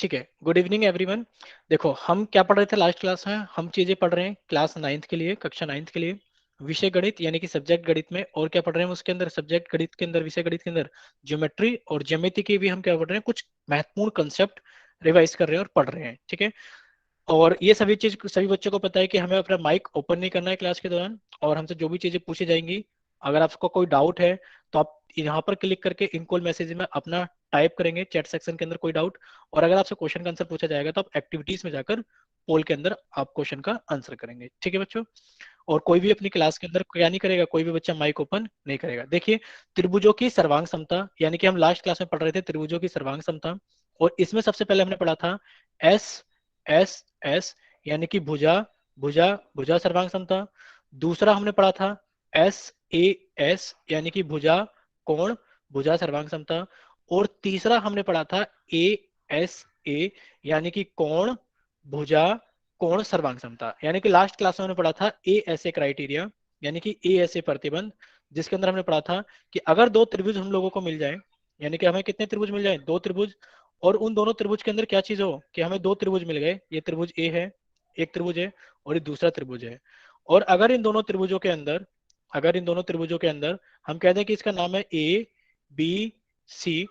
ठीक है, good evening everyone. देखो हम क्या पढ़ रहे थे लास्ट क्लास में, हम चीजें पढ़ रहे हैं क्लास 9th के लिए, कक्षा 9th के लिए, विषय गणित यानी कि सब्जेक्ट गणित में। और क्या पढ़ रहे हैं उसके अंदर, सब्जेक्ट गणित के अंदर, विषय गणित के अंदर ज्योमेट्री और ज्यामिति के भी हम क्या पढ़ रहे हैं, कुछ महत्वपूर्ण कंसेप्ट रिवाइज कर रहे हैं और पढ़ रहे हैं। ठीक है, और ये सभी चीज सभी बच्चों को पता है कि हमें अपना माइक ओपन नहीं करना है क्लास के दौरान, और हमसे जो भी चीजें पूछी जाएंगी, अगर आपको कोई डाउट है तो आप यहाँ पर क्लिक करके इन कॉल मैसेज में अपना टाइप करेंगे चैट सेक्शन के अंदर कोई डाउट, और अगर आपसे क्वेश्चन का आंसर पूछा जाएगा तो आप एक्टिविटीज में जाकर पोल के अंदर आप क्वेश्चन का आंसर करेंगे। ठीक है बच्चों, और कोई भी अपनी क्लास के अंदर क्या नहीं करेगा, कोई भी बच्चा माइक ओपन नहीं करेगा। देखिए, त्रिभुजों की सर्वांग समता, यानी कि हम लास्ट क्लास में पढ़ रहे थे त्रिभुजों की सर्वांग समता, और इसमें सबसे पहले हमने पढ़ा था एस एस एस, यानी कि भुजा भुजा भुजा सर्वांग समता। दूसरा हमने पढ़ा था एस ए एस, यानी कि भुजा कोण भुजा सर्वांग समता। और तीसरा हमने पढ़ा था ए एस ए, यानी कि कोण भुजा कोण सर्वांग समता। यानी कि लास्ट क्लास में हमने पढ़ा था ए ऐसे क्राइटेरिया, यानी कि ए ऐसे प्रतिबंध, जिसके अंदर हमने पढ़ा था कि अगर दो त्रिभुज हम लोगों को मिल जाए, यानी कि हमें कितने त्रिभुज मिल जाए, दो त्रिभुज, और उन दोनों त्रिभुज के अंदर क्या चीज हो कि हमें दो त्रिभुज मिल गए, ये त्रिभुज ए है, एक त्रिभुज है, और ये दूसरा त्रिभुज है। और अगर इन दोनों त्रिभुजों के अंदर, अगर इन दोनों त्रिभुजों के अंदर हम कहते हैं कि इसका नाम है ए बी सी,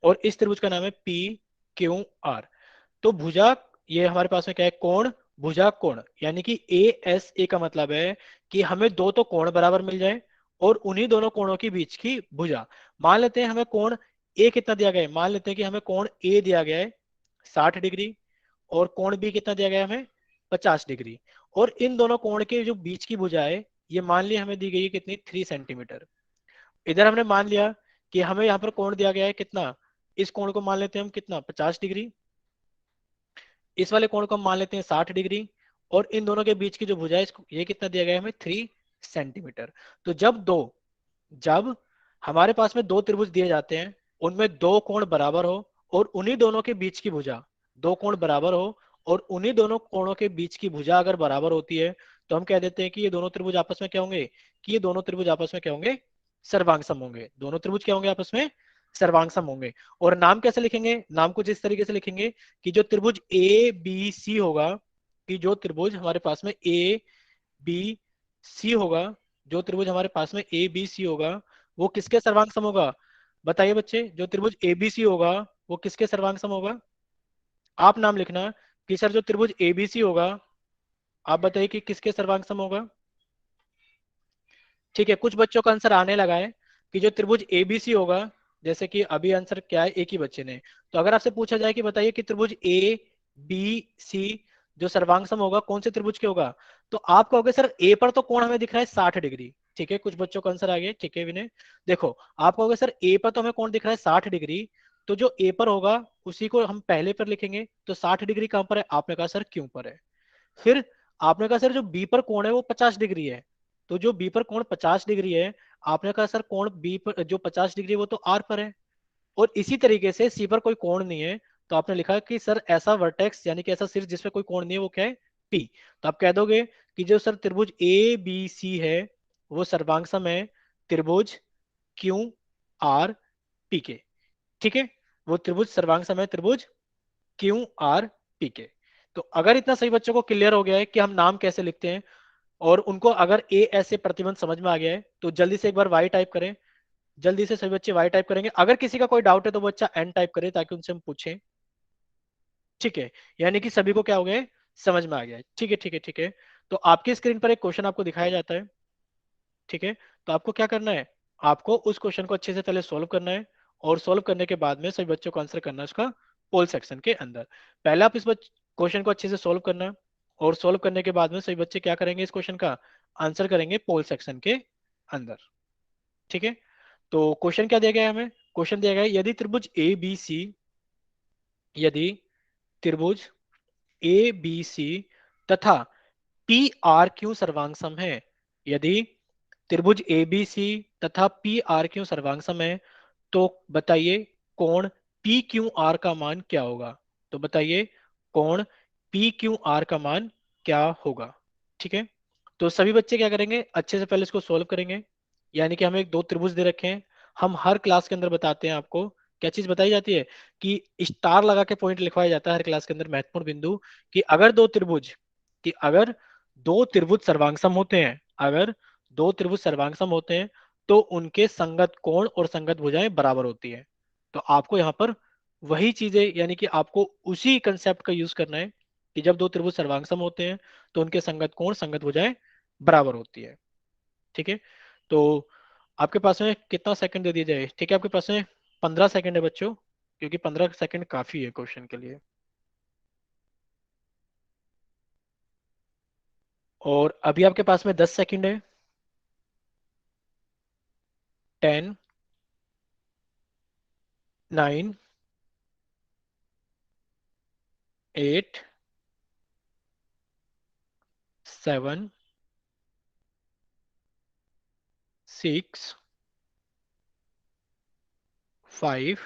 और इस त्रिभुज का नाम है पी क्यू आर, तो भुजा, ये हमारे पास में क्या है, कोण भुजा कोण, यानी कि ए एस ए का मतलब है कि हमें दो तो कोण बराबर मिल जाए, और उन्हीं दोनों कोणों के बीच की भुजा। मान लेते हैं हमें कोण ए कितना दिया गया है, मान लेते हैं कि हमें कोण ए दिया गया है 60 डिग्री, और कोण बी कितना दिया गया है हमें 50 डिग्री, और इन दोनों कोण के जो बीच की भुजा है, ये मान लिया हमें दी गई है कितनी, 3 सेंटीमीटर। इधर हमने मान लिया कि हमें यहाँ पर कोण दिया गया है कितना, इस कोण को मान लेते हैं हम कितना, 50 डिग्री, इस वाले कोण को हम मान लेते हैं 60 डिग्री, और इन दोनों के बीच की जो भुजा है इसको, ये कितना दिया गया है हमें, 3 सेंटीमीटर। तो जब हमारे पास में दो त्रिभुज दिए जाते हैं, उनमें दो कोण बराबर हो, और उन्हीं दोनों के बीच की भुजा, दो कोण बराबर हो और उन्हीं दोनों कोणों के बीच की भुजा अगर बराबर होती है, तो हम कह देते हैं कि ये दोनों त्रिभुज आपस में क्या होंगे, कि ये दोनों त्रिभुज आपस में क्या होंगे, सर्वांगसम होंगे। दोनों त्रिभुज क्या होंगे, आपस में सर्वांगसम होंगे। और नाम कैसे लिखेंगे, नाम कुछ इस तरीके से लिखेंगे कि जो त्रिभुज ए बी सी होगा, कि जो त्रिभुज हमारे पास में ए बी सी होगा, जो त्रिभुज हमारे पास में ए बी सी होगा, वो किसके सर्वांग सम होगा, बताइए बच्चे, जो त्रिभुज एबीसी होगा वो किसके सर्वांग सम होगा। आप नाम लिखना कि सर जो त्रिभुज एबीसी होगा, आप बताइए कि किसके सर्वांग सम होगा। ठीक है, कुछ बच्चों का आंसर आने लगा है कि जो त्रिभुज एबीसी होगा, जैसे कि अभी आंसर क्या है, एक ही बच्चे ने। तो अगर आपसे पूछा जाए कि बताइए कि त्रिभुज ए बी सी जो सर्वांग होगा कौन से त्रिभुज के होगा, तो आप कहोगे सर ए पर तो कोण हमें दिख रहा है 60 डिग्री। ठीक है, कुछ बच्चों का आंसर आ गया। ठीक है विनय, देखो आप कहोगे सर ए पर तो हमें कोण दिख रहा है 60 डिग्री, तो जो ए पर होगा उसी को हम पहले पर लिखेंगे, तो 60 डिग्री कहां पर है, आपने कहा सर क्यों पर है। फिर आपने कहा सर जो बी पर कोण है वो 50 डिग्री है, तो जो बी पर कोण 50 डिग्री है, आपने कहा सर कोण बी पर जो 50 डिग्री है वो तो आर पर है। और इसी तरीके से सी पर कोई कोण नहीं है, तो आपने लिखा कि सर ऐसा वर्टेक्स यानी कि ऐसा शीर्ष जिसमें कोई कोण नहीं है वो क्या है, पी। तो आप कह दोगे कि जो सर त्रिभुज ए बी सी है वो सर्वांगसम है त्रिभुज क्यू आर पी के। ठीक है, वो त्रिभुज सर्वांगसम है त्रिभुज क्यू आर पी के। तो अगर इतना सही बच्चों को क्लियर हो गया है कि हम नाम कैसे लिखते हैं, और उनको अगर ए ऐसे प्रतिबंध समझ में आ गया है, तो जल्दी से एक बार वाई टाइप करें। जल्दी से सभी बच्चे वाई टाइप करेंगे। अगर किसी का कोई डाउट है तो वो बच्चा एन टाइप करे ताकि उनसे हम पूछें। ठीक है, यानी कि सभी को क्या हो गया है, समझ में आ गया है। ठीक है ठीक है ठीक है, तो आपकी स्क्रीन पर एक क्वेश्चन आपको दिखाया जाता है। ठीक है, तो आपको क्या करना है, आपको उस क्वेश्चन को अच्छे से पहले सोल्व करना है, और सोल्व करने के बाद में सभी बच्चों को आंसर करना है उसका पोल सेक्शन के अंदर। पहले आप इस क्वेश्चन को अच्छे से सोल्व करना, और सोल्व करने के बाद में सभी बच्चे क्या करेंगे, इस क्वेश्चन का आंसर करेंगे पोल सेक्शन के अंदर। ठीक है, तो क्वेश्चन क्या दिया गया है हमें, क्वेश्चन दिया गया है यदि त्रिभुज ए बी सी, यदि त्रिभुज ए बी सी तथा पी आर क्यू सर्वांगसम है, यदि त्रिभुज ए बी सी तथा पी आर क्यू सर्वांगसम है, तो बताइए कोण पी क्यू आर का मान क्या होगा। तो बताइए कोण पी क्यू आर का मान क्या होगा। ठीक है, तो सभी बच्चे क्या करेंगे, अच्छे से पहले इसको सोल्व करेंगे। यानी कि हमें एक दो त्रिभुज दे रखे हैं, हम हर क्लास के अंदर बताते हैं आपको क्या चीज बताई जाती है कि स्टार लगा के पॉइंट लिखवाया जाता है हर क्लास के अंदर, महत्वपूर्ण बिंदु, कि अगर दो त्रिभुज सर्वांगसम होते हैं, अगर दो त्रिभुज सर्वांगसम होते हैं तो उनके संगत कोण और संगत भुजाएं बराबर होती है। तो आपको यहाँ पर वही चीजें, यानी कि आपको उसी कंसेप्ट का यूज करना है कि जब दो त्रिभुज सर्वांगसम होते हैं तो उनके संगत कोण संगत भुजाएं बराबर होती है। ठीक है, तो आपके पास में कितना सेकंड दे दिया जाए? ठीक है, आपके पास में 15 सेकंड है बच्चों, क्योंकि 15 सेकंड काफी है क्वेश्चन के लिए। और अभी आपके पास में 10 सेकंड है। 10, 9, 8, 7, 6, 5,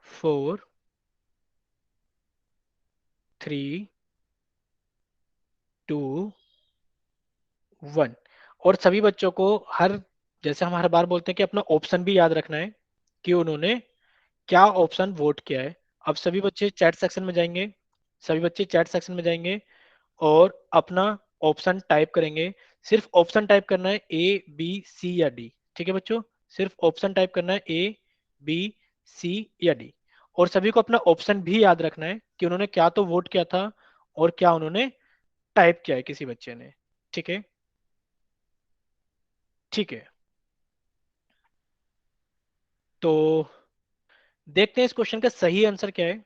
4, 3, 2, 1। और सभी बच्चों को हर, जैसे हम हर बार बोलते हैं कि अपना ऑप्शन भी याद रखना है कि उन्होंने क्या ऑप्शन वोट किया है। अब सभी बच्चे चैट सेक्शन में जाएंगे, सभी बच्चे चैट सेक्शन में जाएंगे और अपना ऑप्शन टाइप करेंगे। सिर्फ ऑप्शन टाइप करना है, ए बी सी या डी। ठीक है बच्चों, सिर्फ ऑप्शन टाइप करना है, ए बी सी या डी। और सभी को अपना ऑप्शन भी याद रखना है कि उन्होंने क्या तो वोट किया था और क्या उन्होंने टाइप किया है किसी बच्चे ने। ठीक है, ठीक है। तो देखते हैं इस क्वेश्चन का सही आंसर क्या है।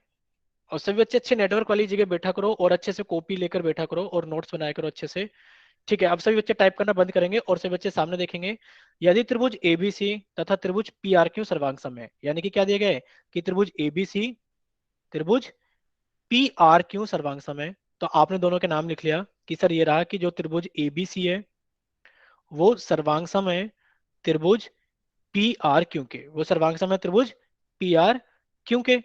और सभी बच्चे अच्छे नेटवर्क वाली जगह बैठा करो और अच्छे से कॉपी लेकर बैठा करो और नोट्स बनाया करो अच्छे से। ठीक है, अब सभी बच्चे टाइप करना बंद करेंगे और सभी बच्चे सामने देखेंगे। यदि त्रिभुज एबीसी तथा त्रिभुज पीआरक्यू सर्वांगसम है, यानी कि क्या दिया गया है कि त्रिभुज एबीसी, त्रिभुज पीआरक्यू सर्वांगसम है, तो आपने दोनों के नाम लिख लिया कि सर ये रहा कि जो त्रिभुज एबीसी है वो सर्वांगसम है त्रिभुज पीआरक्यू के, वो सर्वांगसम है त्रिभुज पीआरक्यू के।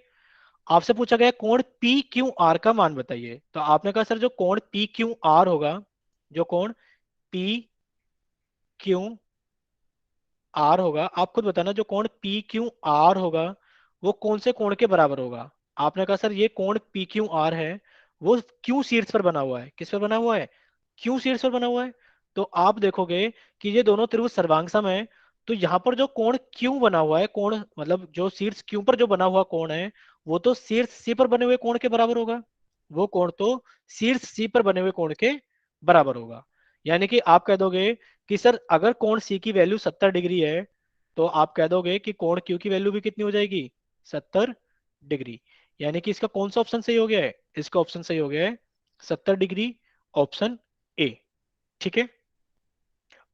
आपसे पूछा गया कोण पी क्यू आर का मान बताइए, तो आपने कहा सर जो कोण पी क्यू आर होगा, जो कोण पी क्यू आर होगा, आप खुद बताना जो कोण पी क्यू आर होगा वो कौन से कोण के बराबर होगा। आपने कहा सर ये कोण पी क्यू आर है वो क्यू शीर्ष पर बना हुआ है। किस पर बना हुआ है? क्यू शीर्ष पर बना हुआ है। तो आप देखोगे कि ये दोनों त्रिभुज सर्वांगसम है, तो यहाँ पर जो कोण क्यू बना हुआ है, कोण मतलब जो शीर्ष क्यू पर जो बना हुआ कोण है वो तो शीर्ष सी पर बने हुए कोण के बराबर होगा। वो कोण तो शीर्ष सी पर बने हुए कोण के बराबर होगा। यानी कि आप कह दोगे कि सर अगर कोण सी की वैल्यू 70 डिग्री है तो आप कह दोगे कि कोण क्यू की वैल्यू भी कितनी हो जाएगी? 70 डिग्री। यानी कि इसका कौन सा ऑप्शन सही हो गया है? इसका ऑप्शन सही हो गया है 70 डिग्री, ऑप्शन ए। ठीक है।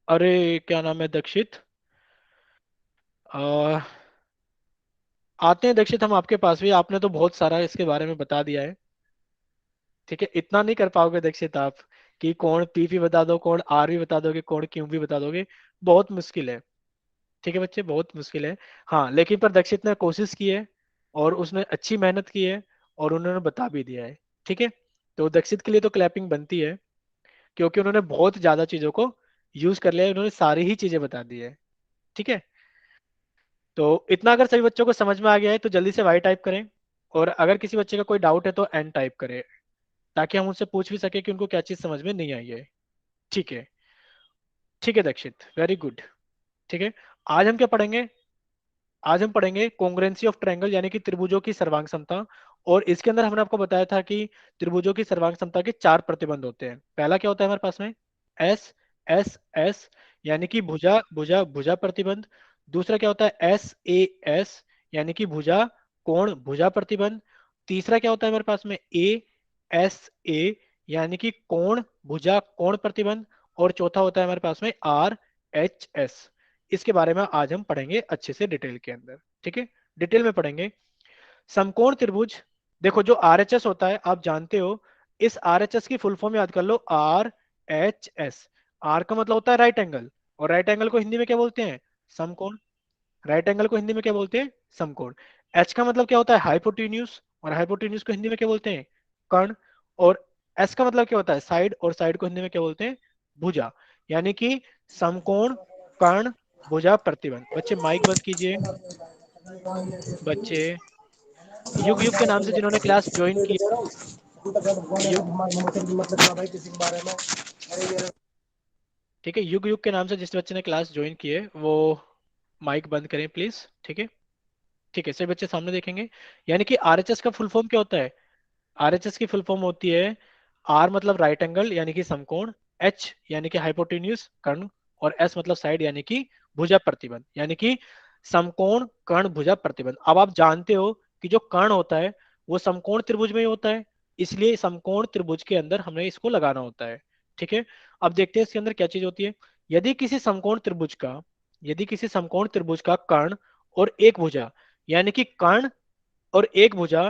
अरे क्या नाम है दक्षित, आ, आते हैं दक्षित हम आपके पास भी, आपने तो बहुत सारा इसके बारे में बता दिया है। ठीक है, इतना नहीं कर पाओगे दक्षित आप कि कौन पी भी बता दो, कौन आर भी बता दोगे, कौन क्यू भी बता दोगे, बहुत मुश्किल है। ठीक है बच्चे, बहुत मुश्किल है। हाँ लेकिन पर दक्षित ने कोशिश की है और उसने अच्छी मेहनत की है और उन्होंने बता भी दिया है। ठीक है, तो दक्षित के लिए तो क्लैपिंग बनती है क्योंकि उन्होंने बहुत ज्यादा चीजों को यूज कर लिया है, उन्होंने सारी ही चीजें बता दी है। ठीक है, तो इतना अगर सभी बच्चों को समझ में आ गया है तो जल्दी से वाई टाइप करें, और अगर किसी बच्चे का कोई डाउट है तो एन टाइप करें, ताकि हम उनसे पूछ भी सके कि उनको क्या चीज समझ में नहीं आई है। ठीक है, ठीक है दक्षित, वेरी गुड। ठीक है, आज हम क्या पढ़ेंगे? आज हम पढ़ेंगे कॉन्ग्रुएंसी ऑफ ट्रायंगल, यानी कि त्रिभुजों की सर्वांग समता। और इसके अंदर हमने आपको बताया था कि त्रिभुजों की सर्वांग समता के चार प्रतिबंध होते हैं। पहला क्या होता है हमारे पास में? एस एस एस, यानी कि भुजा भुजा भुजा प्रतिबंध। दूसरा क्या होता है? एस ए एस, यानी कि भुजा कोण भुजा प्रतिबंध। तीसरा क्या होता है हमारे पास में? ए एस ए, यानी कि कोण भुजा कोण प्रतिबंध। और चौथा होता है हमारे पास में आर एच एस। इसके बारे में आज हम पढ़ेंगे अच्छे से डिटेल के अंदर। ठीक है, डिटेल में पढ़ेंगे। समकोण त्रिभुज, देखो जो आरएचएस होता है आप जानते हो, इस आरएचएस की फुल फॉर्म याद कर लो, आर एच एस। आर का मतलब होता है राइट एंगल, और राइट एंगल को हिंदी में क्या बोलते हैं? समकोण। राइट एंगल को हिंदी में क्या बोलते हैं? समकोण। एच का मतलब क्या होता है? हाइपोटेन्यूज, और हाइपोटेन्यूज को हिंदी में क्या बोलते हैं? कर्ण। और एस का मतलब क्या होता है? साइड, और साइड को हिंदी में क्या बोलते हैं? भुजा। यानी कि समकोण, कर्ण भुजा प्रतिबंध। बच्चे माइक बंद कीजिए। बच्चे युग युग के नाम से जिन्होंने क्लास ज्वाइन की, युग, ठीक है, युग युग के नाम से जिस बच्चे ने क्लास ज्वाइन की है वो माइक बंद करें प्लीज। ठीक है, ठीक है, सभी बच्चे सामने देखेंगे। यानी कि आरएचएस का फुल फॉर्म क्या होता है? आरएचएस की फुल फॉर्म होती है, आर मतलब राइट एंगल यानी कि समकोण, एच यानी कि हाइपोटेन्यूज कर्ण, और एस मतलब साइड यानी कि भुजा प्रतिबंध, यानी कि समकोण कर्ण भुजा प्रतिबंध। अब आप जानते हो कि जो कर्ण होता है वो समकोण त्रिभुज में ही होता है, इसलिए समकोण त्रिभुज के अंदर हमें इसको लगाना होता है। ठीक है, अब देखते हैं इसके अंदर क्या चीज होती है। यदि किसी समकोण त्रिभुज का, यदि किसी समकोण त्रिभुज का कर्ण और एक भुजा, यानी कि कर्ण और एक भुजा,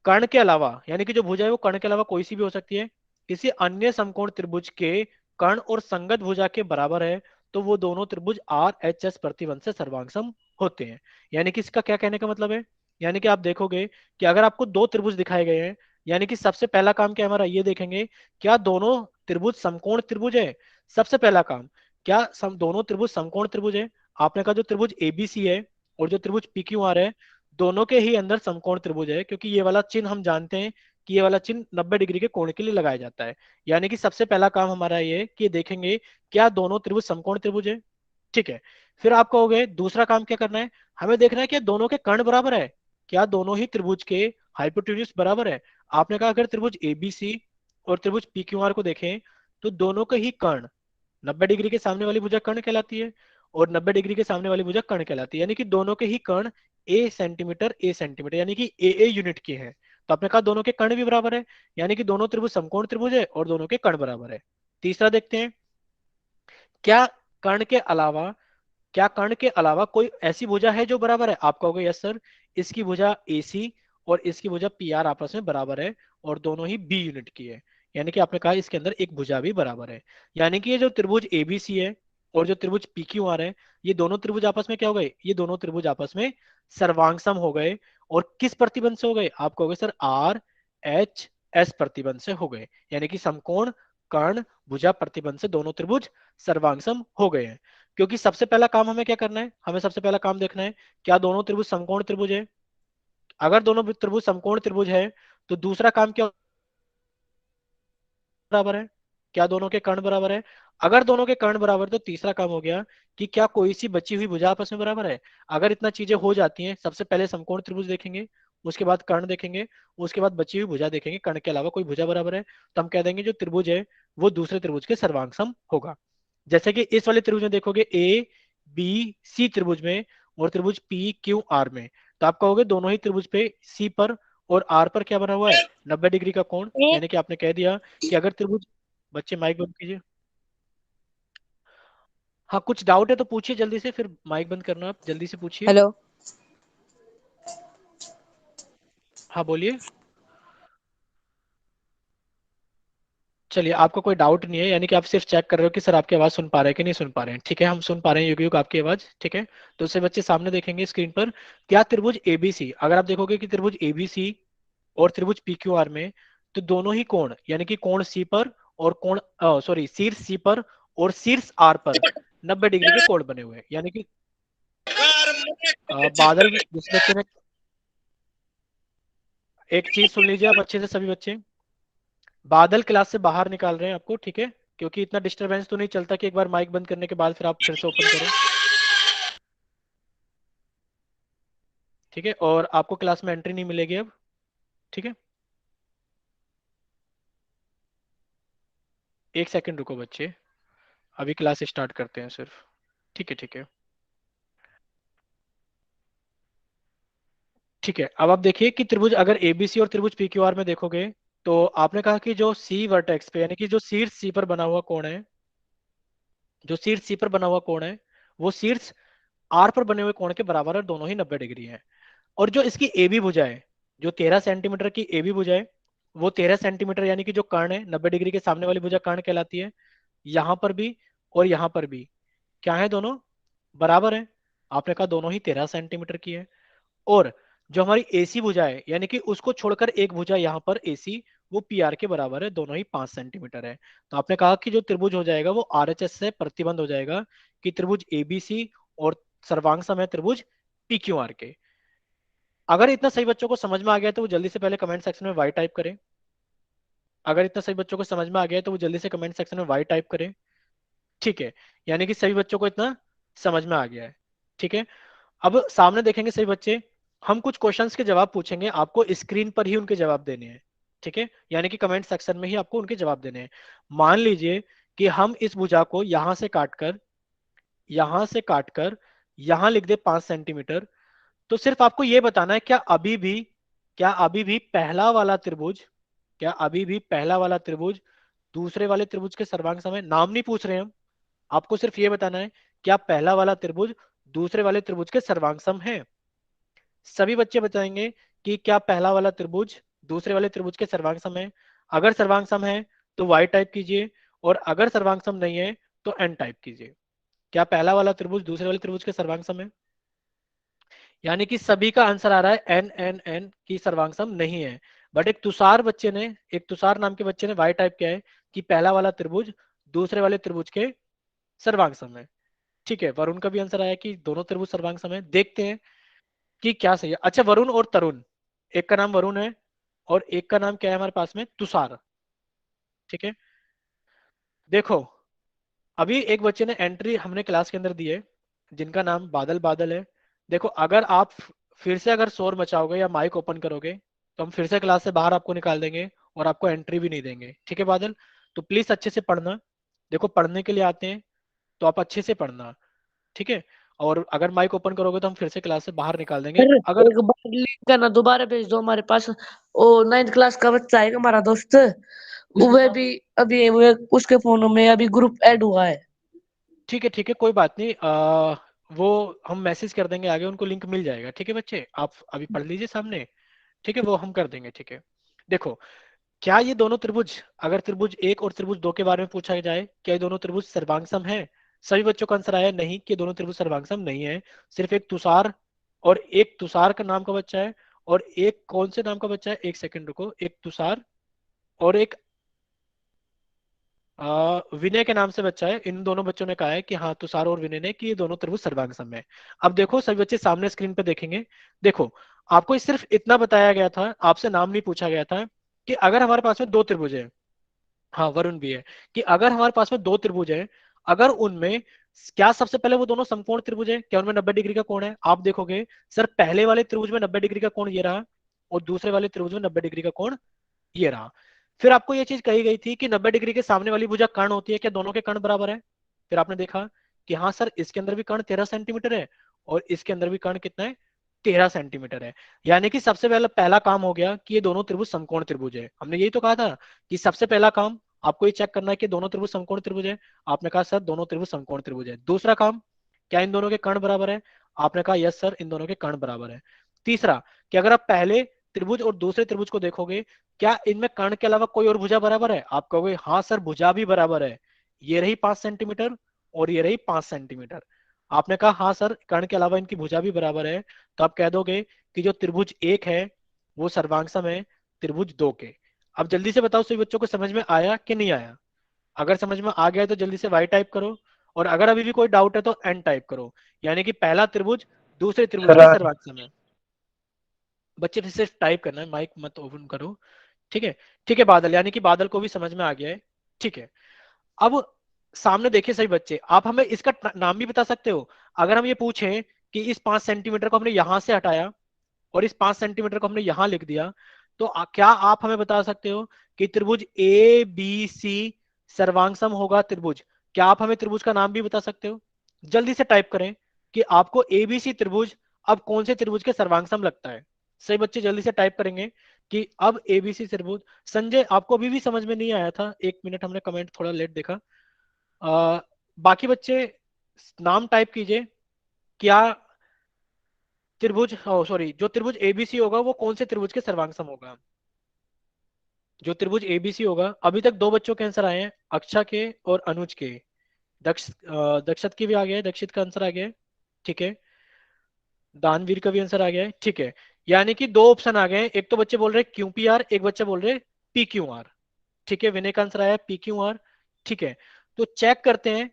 कर्ण के अलावा, यानी कि जो भुजा है वो कर्ण के अलावा कोई सी भी हो सकती है, किसी अन्य समकोण त्रिभुज के कर्ण और संगत भुजा के बराबर है, तो वो दोनों त्रिभुज आर एच एस प्रतिबंध से सर्वांगसम होते हैं। यानी कि इसका क्या कहने का मतलब है? यानी कि आप देखोगे कि अगर आपको दो त्रिभुज दिखाए गए हैं, यानी कि सबसे पहला काम क्या हमारा, ये देखेंगे क्या दोनों त्रिभुज समकोण त्रिभुज है। सबसे पहला काम, क्या दोनों त्रिभुज समकोण त्रिभुज है? आपने कहा जो त्रिभुज एबीसी है और जो त्रिभुज पी क्यू आर है, दोनों के ही अंदर समकोण त्रिभुज है, क्योंकि ये वाला चिन्ह हम जानते हैं कि ये वाला चिन्ह 90 डिग्री के कोण के लिए लगाया जाता है। यानी कि सबसे पहला काम हमारा ये कि देखेंगे क्या दोनों त्रिभुज समकोण त्रिभुज है। ठीक है, फिर आप कहोगे दूसरा काम क्या करना है, हमें देखना है कि दोनों के कर्ण बराबर है, क्या दोनों ही त्रिभुज के हाइपोटेन्यूज बराबर है। आपने कहा अगर त्रिभुज एबीसी और त्रिभुज पी क्यू आर को देखें तो दोनों के ही कर्ण 90 डिग्री के सामने वाली भुजा कर्ण कहलाती है और 90 डिग्री के सामने वाली भुजा कर्ण कहलाती है, यानी कि दोनों के ही कर्ण ए सेंटीमीटर यानी कि ए यूनिट के हैं। तो आपने कहा दोनों के कर्ण भी बराबर है, यानी कि दोनों त्रिभुज समकोण त्रिभुज है और दोनों के कर्ण बराबर है। तीसरा देखते हैं, क्या कर्ण के अलावा, क्या कर्ण के अलावा कोई ऐसी भुजा है जो बराबर है? आप कहोगे यस सर, इसकी भुजा AC और इसकी भुजा PR आपस में बराबर है और दोनों ही B यूनिट की है, यानी कि आपने कहा इसके अंदर एक भुजा भी बराबर है। यानी कि ये जो त्रिभुज ABC है और जो त्रिभुज PQR है, ये दोनों त्रिभुज आपस में क्या हो गए, ये दोनों त्रिभुज आपस में सर्वांगसम हो गए। और किस प्रतिबंध से हो गए? आप कहोगे सर RHS प्रतिबंध से हो गए, यानी कि समकोण कर्ण भुजा प्रतिबंध से दोनों त्रिभुज सर्वांगसम हो गए हैं। क्योंकि सबसे पहला काम हमें क्या करना है, हमें सबसे पहला काम देखना है क्या दोनों त्रिभुज समकोण त्रिभुज है। अगर दोनों त्रिभुज समकोण त्रिभुज है तो दूसरा काम क्या बराबर है, क्या दोनों के कर्ण बराबर है। अगर दोनों के कर्ण बराबर तो तीसरा काम हो गया कि क्या कोई सी बची हुई भुजा आपस में बराबर है। अगर इतना चीजें हो जाती हैं, सबसे पहले समकोण त्रिभुज देखेंगे, उसके बाद कर्ण देखेंगे, उसके बाद बची हुई भुजा देखेंगे, कर्ण के अलावा कोई भुजा बराबर है, तो हम कह देंगे जो त्रिभुज है वो दूसरे त्रिभुज के सर्वांग होगा। जैसे कि इस वाले त्रिभुज में देखोगे ABC त्रिभुज में और त्रिभुज PQR में, तो आप कहोगे दोनों ही त्रिभुज पे C पर और R पर क्या बना हुआ है, 90 डिग्री का कोण। यानी कि आपने कह दिया कि अगर त्रिभुज, बच्चे माइक बंद कीजिए। हाँ, कुछ डाउट है तो पूछिए जल्दी से, फिर माइक बंद करना, आप जल्दी से पूछिए। हेलो। हाँ बोलिए। चलिए, आपको कोई डाउट नहीं है, यानी कि आप सिर्फ चेक कर रहे हो कि सर आपकी आवाज सुन पा रहे हैं कि नहीं सुन पा रहे हैं। ठीक है, हम सुन पा रहे हैं युग युग आपकी आवाज। ठीक है, तो उससे बच्चे सामने देखेंगे स्क्रीन पर, क्या त्रिभुज एबीसी, अगर आप देखोगे कि त्रिभुज एबीसी और त्रिभुज PQR में, तो दोनों ही कोण, यानी कि कोण सी पर और कोण, सॉरी, शीर्ष सी पर और शीर्ष आर पर 90 डिग्री के कोण बने हुए हैं। यानी कि बादल, जिस बच्चे ने, एक चीज सुन लीजिए आप अच्छे से सभी बच्चे, बादल क्लास से बाहर निकाल रहे हैं आपको, ठीक है, क्योंकि इतना डिस्टरबेंस तो नहीं चलता कि एक बार माइक बंद करने के बाद फिर आप फिर से ओपन करो। ठीक है, और आपको क्लास में एंट्री नहीं मिलेगी अब। ठीक है, एक सेकंड रुको बच्चे, अभी क्लास स्टार्ट करते हैं सिर्फ। ठीक है, ठीक है, ठीक है, अब आप देखिए कि त्रिभुज अगर एबीसी और त्रिभुज PQR में देखोगे, तो आपने कहा कि जो सी वर्टेक्स पे, यानी कि जो शीर्ष सी पर बना हुआ कोण है, जो शीर्ष सी पर बना हुआ कोण है वो शीर्ष आर पर बने हुए कोण के बराबर है, दोनों ही 90 डिग्री है। और जो इसकी ए बी भुजा है, जो 13 सेंटीमीटर की ए बी भुजा है, वो 13 सेंटीमीटर, यानी कि जो कर्ण है 90 डिग्री के सामने वाली भुजा कर्ण कहलाती है। यहां पर भी और यहां पर भी क्या है, दोनों बराबर है। आपने कहा दोनों ही 13 सेंटीमीटर की है। और जो हमारी AC भुजा है, यानी कि उसको छोड़कर एक भुजा यहाँ पर AC, वो PR के बराबर है, दोनों ही 5 सेंटीमीटर है। तो आपने कहा कि जो त्रिभुज हो जाएगा वो RHS से प्रतिबंध हो जाएगा, कि त्रिभुज एबीसी और सर्वांग है त्रिभुज पी क्यू आर के। अगर इतना सही बच्चों को समझ में आ गया तो वो जल्दी से पहले कमेंट सेक्शन में वाई टाइप करें। अगर इतना सही बच्चों को समझ में आ गया है तो वो जल्दी से कमेंट सेक्शन में वाई टाइप करें। ठीक है, यानी कि सभी बच्चों को इतना समझ में आ गया है। ठीक है, अब सामने देखेंगे सभी बच्चे, हम कुछ क्वेश्चंस के जवाब पूछेंगे, आपको स्क्रीन पर ही उनके जवाब देने हैं। ठीक है, यानी कि कमेंट सेक्शन में ही आपको उनके जवाब देने हैं। मान लीजिए कि हम इस भुजा को यहां से काटकर यहां लिख दे 5 सेंटीमीटर। तो सिर्फ आपको यह बताना है क्या अभी भी पहला वाला त्रिभुज दूसरे वाले त्रिभुज के सर्वांग सम है। नाम नहीं पूछ रहे हम, आपको सिर्फ ये बताना है क्या पहला वाला त्रिभुज दूसरे वाले त्रिभुज के सर्वांग सम है। सभी बच्चे बताएंगे कि क्या पहला वाला त्रिभुज दूसरे वाले त्रिभुज के सर्वांग सम है। अगर सर्वांग सम है तो वाई टाइप कीजिए, और अगर सर्वांग सम नहीं है तो एन टाइप कीजिए। क्या पहला वाला त्रिभुज दूसरे वाले त्रिभुज के सर्वांग सम है? यानी कि सभी का आंसर आ रहा है एन एन एन की सर्वांग सम नहीं है। बट एक तुषार नाम के बच्चे ने वाई टाइप किया है कि पहला वाला त्रिभुज दूसरे वाले त्रिभुज के सर्वांग सम है। ठीक है, वरुण का भी आंसर आया कि दोनों त्रिभुज सर्वांग सम है। देखते हैं कि क्या सही है। अच्छा, वरुण और तरुण, एक का नाम वरुण है और एक का नाम क्या है हमारे पास में, तुषार। ठीक है, देखो अभी एक बच्चे ने एंट्री हमने क्लास के अंदर दी है जिनका नाम बादल बादल है। देखो अगर आप फिर से अगर शोर मचाओगे या माइक ओपन करोगे तो हम फिर से क्लास से बाहर आपको निकाल देंगे और आपको एंट्री भी नहीं देंगे। ठीक है बादल, तो प्लीज अच्छे से पढ़ना। देखो पढ़ने के लिए आते हैं तो आप अच्छे से पढ़ना। ठीक है, और अगर माइक ओपन करोगे तो हम फिर से क्लास से बाहर निकाल देंगे सर अगर। एक बार लिंक करना दोबारा भेज दो हमारे पास। वो 9th क्लास का बच्चा है हमारा दोस्त, वह भी अभी वो उसके फोन में अभी ग्रुप ऐड हुआ है। ठीक है कोई बात नहीं, वो हम मैसेज कर देंगे आगे, उनको लिंक मिल जाएगा। ठीक है बच्चे, आप अभी पढ़ लीजिए सामने। ठीक है, वो हम कर देंगे। ठीक है, देखो क्या ये दोनों त्रिभुज, अगर त्रिभुज एक और त्रिभुज दो के बारे में पूछा जाए, क्या ये दोनों त्रिभुज सर्वांगसम है? सभी बच्चों का आंसर आया नहीं कि ये दोनों त्रिभुज सर्वांगसम नहीं है। सिर्फ एक तुषार का नाम का बच्चा है और एक कौन से नाम का बच्चा है, एक सेकंड रुको, एक तुषार और एक विनय के नाम से बच्चा है। इन दोनों बच्चों ने कहा है कि हाँ, तुषार और विनय ने, कि ये दोनों त्रिभुज सर्वांगसम है। अब देखो सभी बच्चे सामने स्क्रीन पे देखेंगे। देखो आपको सिर्फ इतना बताया गया था, आपसे नाम नहीं पूछा गया था कि अगर हमारे पास में दो त्रिभुज है, हाँ वरुण भी है, कि अगर हमारे पास में दो त्रिभुज है, अगर उनमें क्या सबसे पहले वो दोनों समकोण त्रिभुज है, क्या उनमें 90 डिग्री का कोण है? आप देखोगे सर पहले वाले त्रिभुज में 90 डिग्री का कोण ये रहा और दूसरे वाले त्रिभुज में 90 डिग्री का कोण ये रहा। फिर आपको ये चीज कही गई थी कि 90 डिग्री के सामने वाली भुजा कर्ण होती है, क्या दोनों के कर्ण बराबर है? फिर आपने देखा कि हाँ सर, इसके अंदर भी कर्ण 13 सेंटीमीटर है और इसके अंदर भी कर्ण कितना है, 13 सेंटीमीटर है। यानी कि सबसे पहला पहला काम हो गया कि ये दोनों त्रिभुज समकोण त्रिभुज है। हमने यही तो कहा था कि सबसे पहला काम आपको ये चेक करना है कि दोनों त्रिभुज समकोण त्रिभुज है। आपने कहा सर दोनों त्रिभुज समकोण त्रिभुज है। दूसरा काम, क्या इन दोनों के कर्ण बराबर है? आपने कहा यस सर, इन दोनों के कर्ण बराबर है। तीसरा, कि अगर आप पहले त्रिभुज और दूसरे त्रिभुज को देखोगे, क्या इनमें कर्ण के अलावा कोई और भुजा बराबर है? आप कहोगे हाँ सर, भुजा भी बराबर है, ये रही 5 सेंटीमीटर और ये रही 5 सेंटीमीटर। आपने कहा हाँ सर, कर्ण के अलावा इनकी भुजा भी बराबर है, तो आप कह दोगे कि जो त्रिभुज एक है वो सर्वांगसम है त्रिभुज दो के। अब जल्दी से बताओ सभी बच्चों को समझ में आया कि नहीं आया? अगर समझ में आ गया है तो जल्दी से वाई टाइप करो, और अगर अभी भी कोई डाउट है तो एन टाइप करो। यानी कि पहला त्रिभुज दूसरे त्रिभुज सर के आज सर्वांगसम है। बच्चे फिर सिर्फ टाइप करना है, माइक मत ओपन करो। ठीक है, ठीक है बादल, यानी कि बादल को भी समझ में आ गया है। ठीक है, अब सामने देखिए सही बच्चे, आप हमें इसका नाम भी बता सकते हो। अगर हम ये पूछें कि इस 5 सेंटीमीटर को हमने यहां से हटाया और इस 5 सेंटीमीटर को हमने यहां लिख दिया, तो क्या आप हमें बता सकते हो कि त्रिभुज ए बी सी सर्वांगसम होगा त्रिभुज? क्या आप हमें त्रिभुज का नाम भी बता सकते हो? जल्दी से टाइप करें कि आपको एबीसी त्रिभुज अब कौन से त्रिभुज के सर्वांगसम लगता है। सही बच्चे जल्दी से टाइप करेंगे कि अब एबीसी त्रिभुज। संजय आपको अभी भी समझ में नहीं आया था, 1 मिनट, हमने कमेंट थोड़ा लेट देखा। आ, बाकी बच्चे नाम टाइप कीजिए। क्या त्रिभुज, सॉरी, जो त्रिभुज एबीसी होगा वो कौन से त्रिभुज के सर्वांगसम होगा? जो त्रिभुज एबीसी होगा, अभी तक दो बच्चों के आंसर आए हैं, अक्षा के और अनुज के। दक्षत की भी आ गया है, दक्षित का आंसर आ गया है। ठीक है, दानवीर का भी आंसर आ गया है। ठीक है, यानी कि दो ऑप्शन आ गए हैं, एक तो बच्चे बोल रहे हैं क्यू पी आर, एक बच्चा बोल रहे हैं पी क्यू आर। ठीक है, विनय का आंसर आया पी क्यू आर। ठीक है, तो चेक करते हैं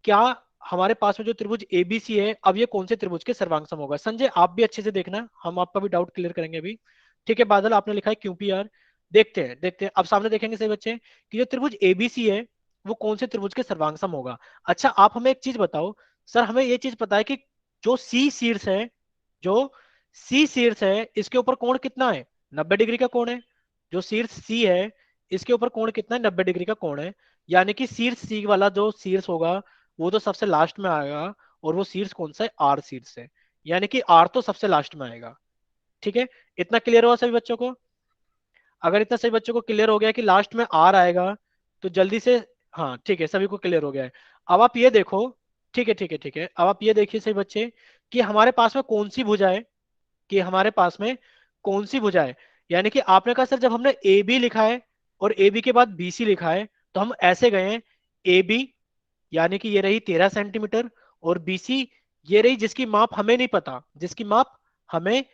क्या हमारे पास में जो त्रिभुज एबीसी है, अब ये कौन से त्रिभुज के सर्वांग सम होगा? संजय आप भी अच्छे से देखना, हम आपका भी डाउट क्लियर करेंगे अभी। ठीक है बादल, आपने लिखा है क्यूपीआर। देखते हैं अब सामने देखेंगे सही बच्चे कि जो त्रिभुज एबीसी है वो कौन से त्रिभुज के सर्वांग सम होगा। अच्छा आप हमें एक चीज बताओ, सर हमें ये चीज पता है कि जो सी शीर्ष है, जो सी शीर्ष है इसके ऊपर कोण कितना है? 90 डिग्री का कोण है। जो शीर्ष सी है इसके ऊपर कोण कितना है? 90 डिग्री का कोण है। यानी कि शीर्ष सी वाला जो शीर्ष होगा वो तो सबसे लास्ट में आएगा, और वो शीर्ष कौन सा है? आर शीर्ष है। यानी कि आर तो सबसे लास्ट में आएगा। ठीक है, इतना क्लियर हुआ सभी बच्चों को? अगर इतना सभी बच्चों को क्लियर हो गया कि लास्ट में आर आएगा तो जल्दी से, हाँ ठीक है सभी को क्लियर हो गया है। अब आप ये देखो, ठीक है अब आप ये देखिए सही बच्चे कि हमारे पास में कौन सी भुजा है, कि हमारे पास में कौन सी भुजा है। यानी कि आपने कहा सर जब हमने ए बी लिखा है और ए बी के बाद बी सी लिखा है तो हम ऐसे गए हैं, ए बी यानी कि ये रही 13 सेंटीमीटर, और बीसी ये रही जिसकी माप हमें नहीं पता, जिसकी माप हमें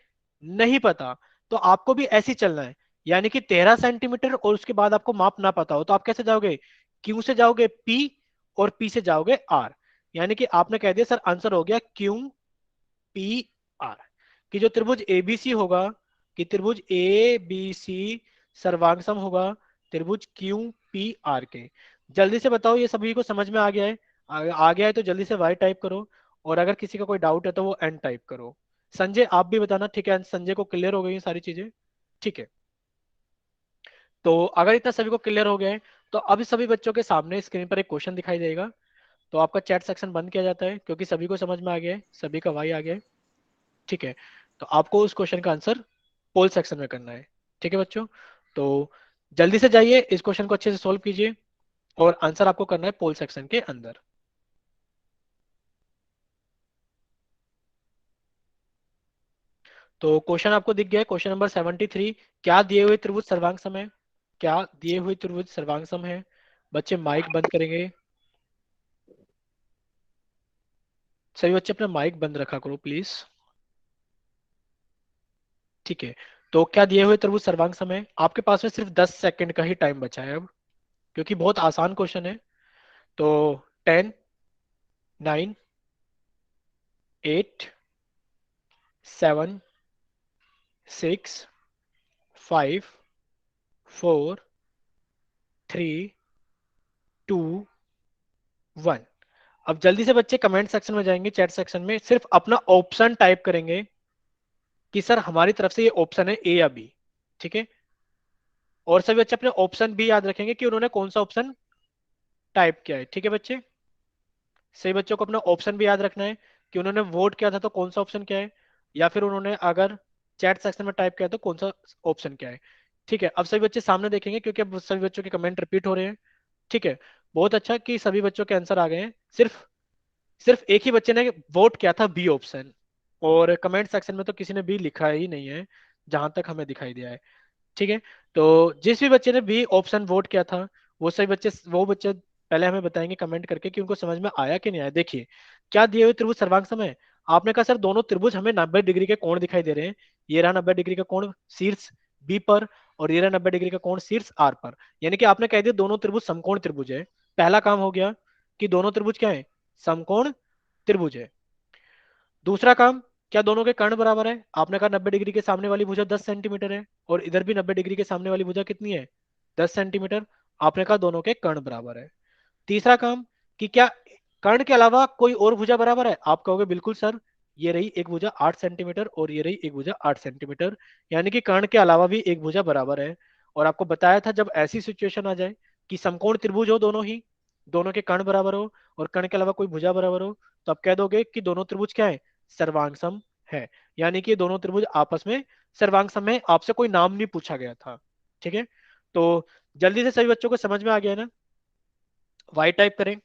नहीं पता। तो आपको भी ऐसे ही चलना है, यानी कि 13 सेंटीमीटर और उसके बाद आपको माप ना पता हो तो आप कैसे जाओगे? क्यू से जाओगे पी, और पी से जाओगे आर। यानी कि आपने कह दिया सर आंसर हो गया क्यू पी आर, कि जो त्रिभुज एबीसी होगा, कि त्रिभुज ए बी सी सर्वांग सम होगा त्रिभुज क्यू पी आर के। जल्दी से बताओ ये सभी को समझ में आ गया है? आ गया है तो जल्दी से वाई टाइप करो, और अगर किसी का कोई डाउट है तो वो एन टाइप करो। संजय आप भी बताना, ठीक है संजय को क्लियर हो गई ये सारी चीजें? ठीक है, तो अगर इतना सभी को क्लियर हो गया है तो अभी सभी बच्चों के सामने स्क्रीन पर एक क्वेश्चन दिखाई देगा। तो आपका चैट सेक्शन बंद किया जाता है क्योंकि सभी को समझ में आ गया है, सभी का वाई आ गया है। ठीक है, तो आपको उस क्वेश्चन का आंसर पोल सेक्शन में करना है। ठीक है बच्चों, तो जल्दी से जाइए इस क्वेश्चन को अच्छे से सोल्व कीजिए, और आंसर आपको करना है पोल सेक्शन के अंदर। तो क्वेश्चन आपको दिख गया है, क्वेश्चन नंबर 73। क्या दिए हुए त्रिभुज सर्वांग सम है? क्या दिए हुए त्रिभुज सर्वांग सम है? बच्चे माइक बंद करेंगे, सभी बच्चे अपना माइक बंद रखा करो प्लीज। ठीक है, तो क्या दिए हुए त्रिभुज सर्वांग सम है? आपके पास में सिर्फ 10 सेकंड का ही टाइम बचा है अब, क्योंकि बहुत आसान क्वेश्चन है। तो 10, 9, 8, 7, 6, 5, 4, 3, 2, 1। अब जल्दी से बच्चे कमेंट सेक्शन में जाएंगे, चैट सेक्शन में सिर्फ अपना ऑप्शन टाइप करेंगे कि सर हमारी तरफ से ये ऑप्शन है ए या बी। ठीक है, और सभी बच्चे अपने ऑप्शन भी याद रखेंगे कि उन्होंने कौन सा ऑप्शन टाइप किया है। ठीक है बच्चे, सही बच्चों को अपना ऑप्शन भी याद रखना है कि उन्होंने वोट किया था तो कौन सा ऑप्शन क्या है, या फिर उन्होंने अगर चैट सेक्शन में टाइप किया तो कौन सा ऑप्शन क्या है। ठीक है, अब सभी बच्चे सामने देखेंगे क्योंकि अब सभी बच्चों के कमेंट रिपीट हो रहे हैं। ठीक है, बहुत अच्छा कि सभी बच्चों के आंसर आ गए हैं। सिर्फ सिर्फ एक ही बच्चे ने वोट किया था बी ऑप्शन, और कमेंट सेक्शन में तो किसी ने बी लिखा ही नहीं है जहां तक हमें दिखाई दिया है। ठीक है, तो जिस भी बच्चे ने बी ऑप्शन वोट किया था वो बच्चे पहले हमें बताएंगे कमेंट करके कि उनको समझ में आया कि नहीं आया। देखिए क्या दिए हुए त्रिभुज सर्वांग समय, आपने कहा सर दोनों त्रिभुज हमें 90 डिग्री के कोण दिखाई दे रहे हैं। ये रहा 90 डिग्री का कोण शीर्ष बी पर, और ये रहा 90 डिग्री का कोण शीर्ष आर पर। यानी कि आपने कह दिया दोनों त्रिभुज समकोण त्रिभुज है। पहला काम हो गया कि दोनों त्रिभुज क्या है? समकोण त्रिभुज है। दूसरा काम, क्या दोनों के कर्ण बराबर है? आपने कहा 90 डिग्री के सामने वाली भुजा 10 सेंटीमीटर है, और इधर भी 90 डिग्री के सामने वाली भुजा कितनी है? 10 सेंटीमीटर। आपने कहा दोनों के कर्ण बराबर है। तीसरा काम, कि क्या कर्ण के अलावा कोई और भुजा बराबर है? आप कहोगे बिल्कुल सर, ये रही एक भुजा 8 सेंटीमीटर और ये रही एक भुजा 8 सेंटीमीटर, यानी कि कर्ण के अलावा भी एक भुजा बराबर है। और आपको बताया था जब ऐसी सिचुएशन आ जाए कि समकोण त्रिभुज हो दोनों ही, दोनों के कर्ण बराबर हो और कर्ण के अलावा कोई भुजा बराबर हो, तो आप कह दोगे कि दोनों त्रिभुज क्या है? सर्वांग सम है। यानी कि दोनों त्रिभुज आपस में सर्वांग सम है, आपसे कोई नाम नहीं पूछा गया था। ठीक है, तो जल्दी से सभी बच्चों को समझ में आ गया ना? वाई टाइप करें।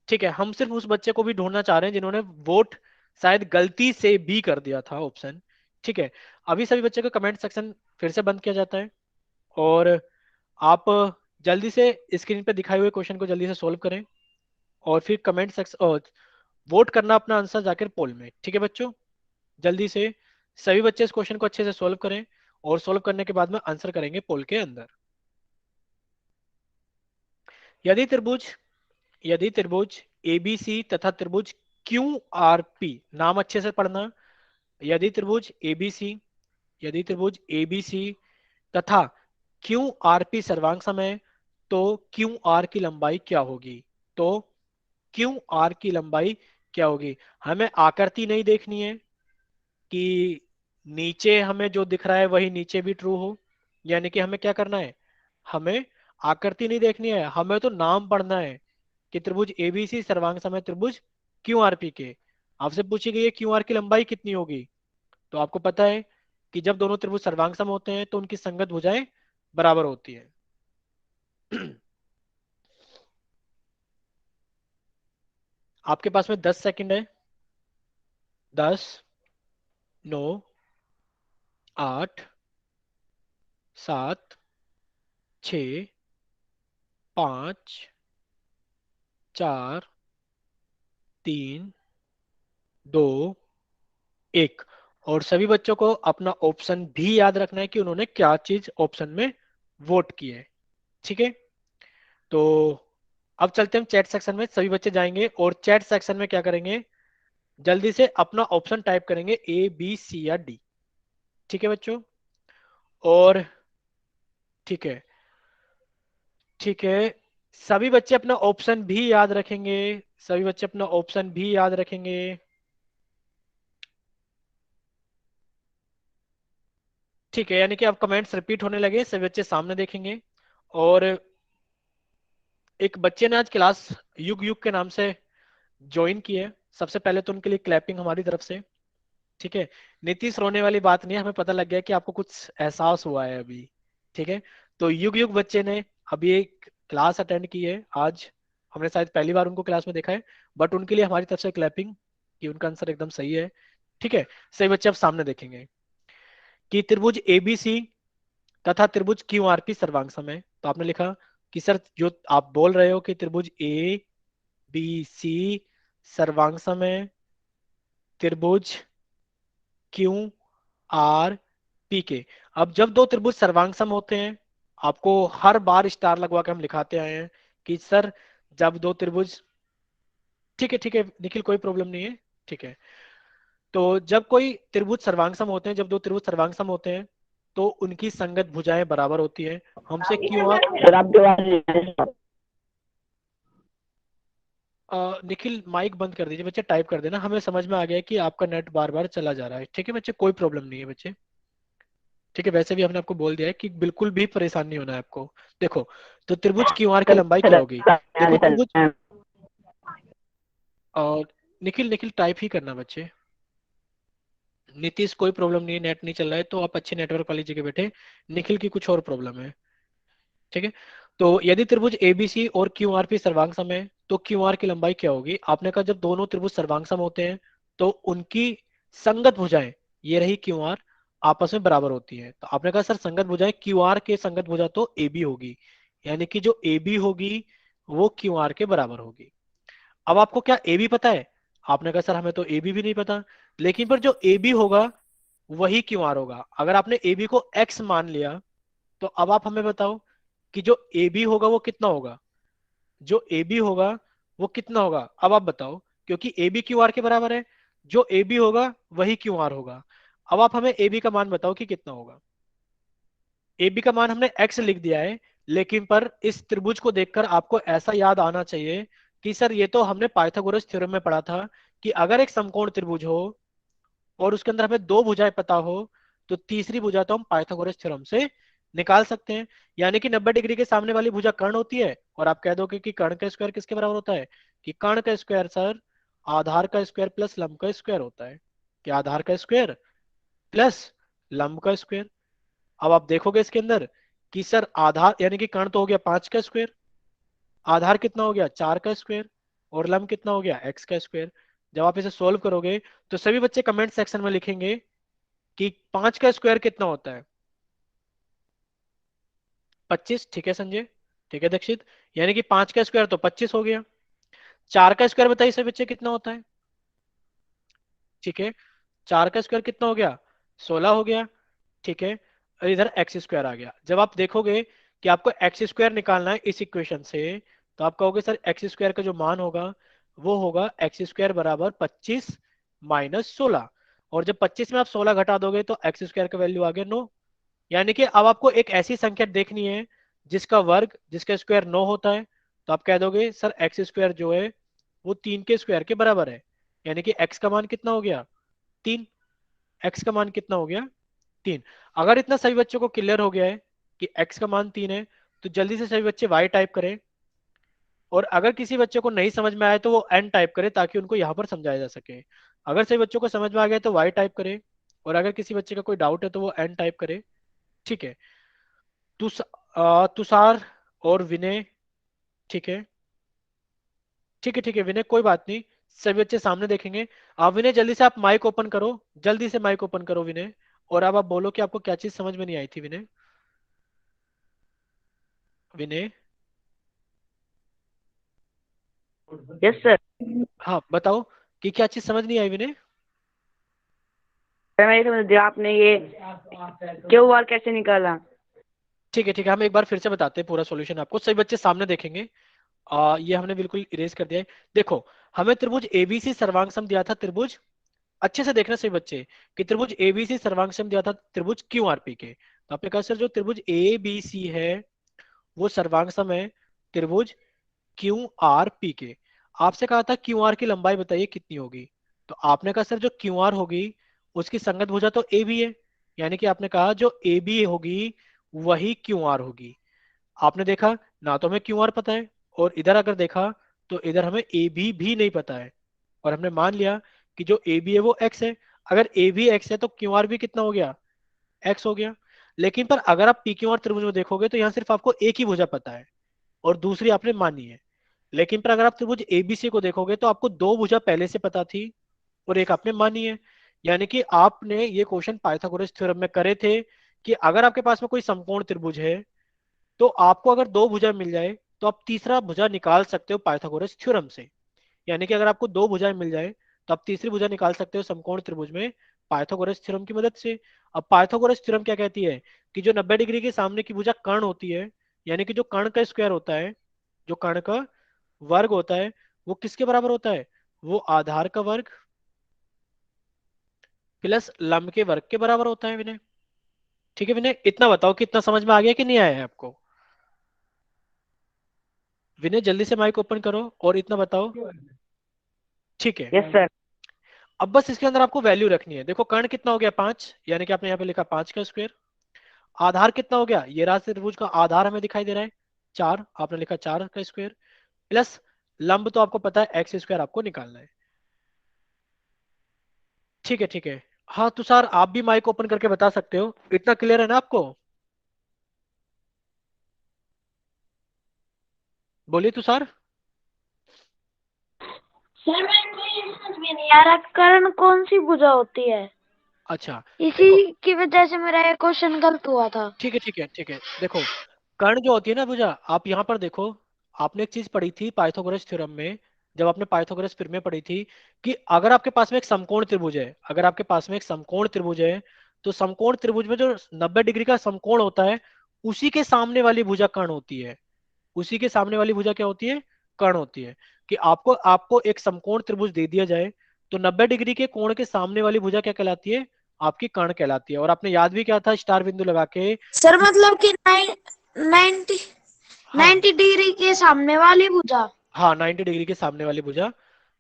ठीक है, हम सिर्फ उस बच्चे को भी ढूंढना चाह रहे हैं जिन्होंने वोट शायद गलती से बी कर दिया था ऑप्शन। ठीक है, अभी सभी बच्चे का कमेंट सेक्शन फिर से बंद किया जाता है, और आप जल्दी से स्क्रीन पे दिखाए हुए क्वेश्चन को जल्दी से सोल्व करें, और फिर कमेंट सेक्शन वोट करना अपना आंसर जाकर पोल में। ठीक है बच्चों, जल्दी से सभी बच्चे इस क्वेश्चन को अच्छे से सोल्व करें, और सोल्व करने के बाद में आंसर करेंगे पोल के अंदर। यदि त्रिभुज यदि त्रिभुज एबीसी तथा त्रिभुज क्यू आर पी, नाम अच्छे से पढ़ना, यदि त्रिभुज एबीसी, यदि त्रिभुज एबीसी तथा क्यू आर पी सर्वांग समय, तो क्यू आर की लंबाई क्या होगी? तो क्यू आर की लंबाई क्या होगी? हमें आकृति नहीं देखनी है कि नीचे हमें जो दिख रहा है वही नीचे भी ट्रू हो, यानी कि हमें क्या करना है, हमें आकृति नहीं देखनी है, हमें तो नाम पढ़ना है कि त्रिभुज एबीसी सर्वांग समय त्रिभुज क्यू आर पी के। आपसे पूछी गई है क्यू आर की लंबाई कितनी होगी, तो आपको पता है कि जब दोनों त्रिभुज सर्वांग सम होते हैं तो उनकी संगत भुजाएं बराबर होती है। आपके पास में 10 सेकंड है। 10, 9, 8, 7, 6, 5, 4, 3, 2, 1। और सभी बच्चों को अपना ऑप्शन भी याद रखना है कि उन्होंने क्या चीज ऑप्शन में वोट की है। ठीक है, तो अब चलते हैं चैट सेक्शन में। सभी बच्चे जाएंगे और चैट सेक्शन में क्या करेंगे, जल्दी से अपना ऑप्शन टाइप करेंगे, ए बी सी या डी। ठीक है बच्चों, और ठीक है, ठीक है, सभी बच्चे अपना ऑप्शन भी याद रखेंगे, सभी बच्चे अपना ऑप्शन भी याद रखेंगे। ठीक है, यानी कि अब कमेंट्स रिपीट होने लगे, सभी बच्चे सामने देखेंगे। और एक बच्चे ने आज क्लास युग युग के नाम से ज्वाइन की है, सबसे पहले तो उनके लिए क्लैपिंग हमारी तरफ से। ठीक है, नीतीश रोने वाली बात नहीं है, हमें पता लग गया कि आपको कुछ एहसास हुआ है अभी। ठीक है, तो युग युग बच्चे ने अभी एक क्लास अटेंड की है आज, हमने शायद पहली बार उनको क्लास में देखा है, बट उनके लिए हमारी तरफ से क्लैपिंग कि उनका आंसर एकदम सही है। ठीक है, सही बच्चे अब सामने देखेंगे कि त्रिभुज एबीसी तथा त्रिभुज क्यू आर पी सर्वांग समय। तो आपने लिखा कि सर जो आप बोल रहे हो कि त्रिभुज ए बी सी सर्वांग समय त्रिभुज क्यू आर पी के। अब जब दो त्रिभुज सर्वांग होते हैं, आपको हर बार स्टार लगवा के हम लिखाते आए हैं कि सर जब दो त्रिभुज, ठीक है निखिल, कोई प्रॉब्लम नहीं है। ठीक है, तो जब कोई त्रिभुज सर्वांग होते हैं, जब दो त्रिभुज सर्वांग होते हैं तो उनकी संगत भुजाएं बराबर होती है। हमसे क्यू आर, सर आपके पास निखिल माइक बंद कर दीजिए बच्चे, टाइप कर देना, हमें समझ में आ गया है कि आपका नेट बार बार चला जा रहा है। ठीक है बच्चे, कोई प्रॉब्लम नहीं है बच्चे। ठीक है, वैसे भी हमने आपको बोल दिया है कि बिल्कुल भी परेशान नहीं होना है आपको। देखो, तो त्रिभुज क्यू आर की लंबाई क्या होगी? देखो त्रिभुज, और निखिल निखिल टाइप ही करना बच्चे। नीतीश कोई प्रॉब्लम नहीं है, नेट नहीं चल रहा है तो आप अच्छे नेटवर्क वाली जगह बैठे। निखिल की कुछ और प्रॉब्लम है। ठीक है, तो यदि त्रिभुज एबीसी और क्यू आर पी सर्वांग सम है तो क्यू आर की लंबाई क्या होगी? आपने कहा जब दोनों त्रिभुज सर्वांग सम होते हैं तो उनकी संगत भुजाएं, ये रही क्यू आर, आपस में बराबर होती है। तो आपने कहा सर संगत भुजाएं, क्यू आर के संगत भुजा तो ए बी होगी, यानी कि जो ए बी होगी वो क्यू आर के बराबर होगी। अब आपको क्या ए बी पता है? आपने कहा सर हमें तो ए बी भी नहीं पता, लेकिन पर जो ए बी होगा वही क्यू आर होगा। अगर आपने ए बी को एक्स मान लिया तो अब आप हमें बताओ कि जो ए बी होगा वो कितना होगा, जो ए बी होगा वो कितना होगा, अब आप बताओ, क्योंकि ए बी क्यू आर के बराबर है, जो ए बी होगा वही क्यू आर होगा। अब आप हमें ए बी का मान बताओ कि कितना होगा। ए बी का मान हमने एक्स लिख दिया है, लेकिन पर इस त्रिभुज को देखकर आपको ऐसा याद आना चाहिए कि सर ये तो हमने पाइथागोरस थ्योरम में पढ़ा था कि अगर एक समकोण त्रिभुज हो और उसके अंदर हमें दो भुजाएं पता हो तो तीसरी भुजा तो हम पाइथागोरस थ्योरम से निकाल सकते हैं। यानी कि 90 डिग्री के सामने वाली भुजा कर्ण होती है, और आप कह दोगे कि कर्ण का स्क्वायर किसके बराबर होता है? कि कर्ण का स्क्वायर सर आधार का स्क्वायर प्लस लंब का स्क्वायर होता है, कि आधार का स्क्वायर प्लस लंब का स्क्वायर। अब आप देखोगे इसके अंदर कि सर आधार यानी कि कर्ण तो हो गया 5 का स्क्वायर, आधार कितना हो गया 4 का स्क्वायर, और लंब कितना हो गया x का स्क्वायर। जब आप इसे सोल्व करोगे तो सभी बच्चे कमेंट सेक्शन में लिखेंगे कि 5 का स्क्वायर कितना होता है? 25। ठीक है संजय, ठीक है दक्षित, यानी कि 5 का स्क्वायर तो 25 हो गया। 4 का स्क्वायर बताइए सभी बच्चे कितना होता है? ठीक है, 4 का स्क्वायर कितना हो गया? 16 हो गया। ठीक है, और इधर एक्स स्क्वायर आ गया। जब आप देखोगे कि आपको एक्स स्क्वायर निकालना है इस इक्वेशन से, तो आप कहोगे सर एक्स स्क्वायर का जो मान होगा वो होगा एक्स स्क्वायर बराबर 25 - 16। और जब 25 में आप 16 घटा दोगे तो एक्स स्क्वायर का वैल्यू आ गया 9। यानी कि अब आपको एक ऐसी संख्या देखनी है जिसका वर्ग, जिसका स्क्वायर 9 होता है। तो आप कह दोगे सर एक्स स्क्वायर जो है वो 3 के स्क्वायर के बराबर है। यानी कि एक्स का मान कितना हो गया? 3। एक्स का मान कितना हो गया? 3। अगर इतना सभी बच्चों को क्लियर हो गया है कि एक्स का मान 3 है, तो जल्दी से सभी बच्चे वाई टाइप करें। और अगर किसी बच्चे को नहीं समझ में आए तो वो एन टाइप करे ताकि उनको यहाँ पर समझाया जा सके। अगर सभी बच्चों को समझ में आ गया तो वाई टाइप करे, और अगर किसी बच्चे का कोई डाउट है तो वो एन टाइप करे। ठीक है। तुषार और विनय। ठीक है, ठीक है, ठीक है विनय, कोई बात नहीं। सभी बच्चे सामने देखेंगे। आप विनय जल्दी से आप माइक ओपन करो, जल्दी से माइक ओपन करो विनय। और अब आप बोलो कि आपको क्या चीज समझ में नहीं आई थी विनय। विनय। Yes sir. हाँ बताओ कि क्या चीज समझ नहीं आई विनय। सर मैं समझ दिया, आपने ये क्यूआर कैसे निकाला? ठीक है, ठीक है, हम एक बार फिर से बताते हैं पूरा सॉल्यूशन आपको, सभी बच्चे सामने देखेंगे। ये हमने बिल्कुल इरेज कर दिया है। देखो, हमें त्रिभुज एबीसी सर्वांग सम दिया था त्रिभुज, अच्छे से देखना सही बच्चे, कि त्रिभुज एबीसी सर्वांग सम दिया था त्रिभुज क्यूआरपी के। तो आपने कहा सर जो त्रिभुज एबीसी है वो सर्वांग सम है त्रिभुज क्यू आर पी के। आपसे कहा था क्यू आर की लंबाई बताइए कितनी होगी। तो आपने कहा सर जो क्यू आर होगी उसकी संगत भुजा तो ए बी है। यानी कि आपने कहा जो ए बी होगी वही क्यू आर होगी। आपने देखा ना तो हमें क्यू आर पता है, और इधर अगर देखा तो इधर हमें ए बी भी नहीं पता है। और हमने मान लिया कि जो ए बी है वो एक्स है। अगर ए बी एक्स है तो क्यू आर भी कितना हो गया? एक्स हो गया। लेकिन पर अगर आप पी क्यू आर त्रिभुज में देखोगे तो यहाँ सिर्फ आपको एक ही भुजा पता है और दूसरी आपने मानी है। लेकिन पर अगर आप त्रिभुज एबीसी को देखोगे तो आपको दो भुजा पहले से पता थी और एक आपने मानी है। यानी कि आपने ये क्वेश्चन पाइथागोरस थ्योरम में करे थे कि अगर आपके पास में कोई समकोण त्रिभुज है तो आपको अगर दो भुजा मिल जाए तो आप तीसरा भुजा निकाल सकते हो पाइथागोरस थ्योरम से। यानी कि अगर आपको दो भुजाएं मिल जाए तो आप तीसरी भुजा निकाल सकते हो समकोण त्रिभुज में पाइथागोरस थ्योरम की मदद से। अब पाइथागोरस थ्योरम क्या कहती है कि जो 90 डिग्री के सामने की भुजा कर्ण होती है, यानी कि जो कर्ण का स्क्वायर होता है, जो कर्ण का वर्ग होता है, वो किसके बराबर होता है? वो आधार का वर्ग प्लस लंब के वर्ग के बराबर होता है विनय। ठीक है विनय, इतना बताओ कि इतना समझ में आ गया कि नहीं आया है आपको। विनय जल्दी से माइक ओपन करो और इतना बताओ। ठीक है। Yes sir. अब बस इसके अंदर आपको वैल्यू रखनी है। देखो कर्ण कितना हो गया? 5, यानी कि आपने यहाँ पे लिखा 5 का स्क्वायर। आधार कितना हो गया? ये राशि त्रिभुज का आधार हमें दिखाई दे रहा है 4, आपने लिखा 4 का स्क्वायर। प्लस लंब तो आपको पता है एक्स स्क्वायर आपको निकालना है। ठीक है, ठीक है। हाँ तुषार आप भी माइक ओपन करके बता सकते हो, इतना क्लियर है ना आपको? बोलिए तुषार। सर मेरे को ये समझ में नहीं आ रहा, कर्ण कौन सी भुजा होती है? अच्छा इसी देखो, की वजह से मेरा ये क्वेश्चन गलत हुआ था। ठीक है, ठीक है, ठीक है। देखो कर्ण जो होती है ना भुजा, आप यहाँ पर देखो, आपने एक चीज पढ़ी थी पाइथागोरस थ्योरम में, जब आपने पाइथागोरस फिर में पढ़ी थी, कि अगर आपके पास में एक समकोण त्रिभुज है, अगर आपके पास में एक समकोण त्रिभुज है, तो समकोण त्रिभुज में जो 90 डिग्री का समकोण होता है उसी के सामने वाली भुजा कर्ण होती है। उसी के सामने वाली भुजा क्या होती है? कर्ण होती है। कि आपको आपको एक समकोण त्रिभुज दे दिया जाए तो 90 डिग्री के कोण के सामने वाली भुजा क्या कहलाती है? आपकी कर्ण कहलाती है। और आपने याद भी किया था स्टार बिंदु लगा के सर कि मतलब कि 90 हाँ, 90 डिग्री के सामने वाली भुजा। हाँ 90 डिग्री के सामने वाली भुजा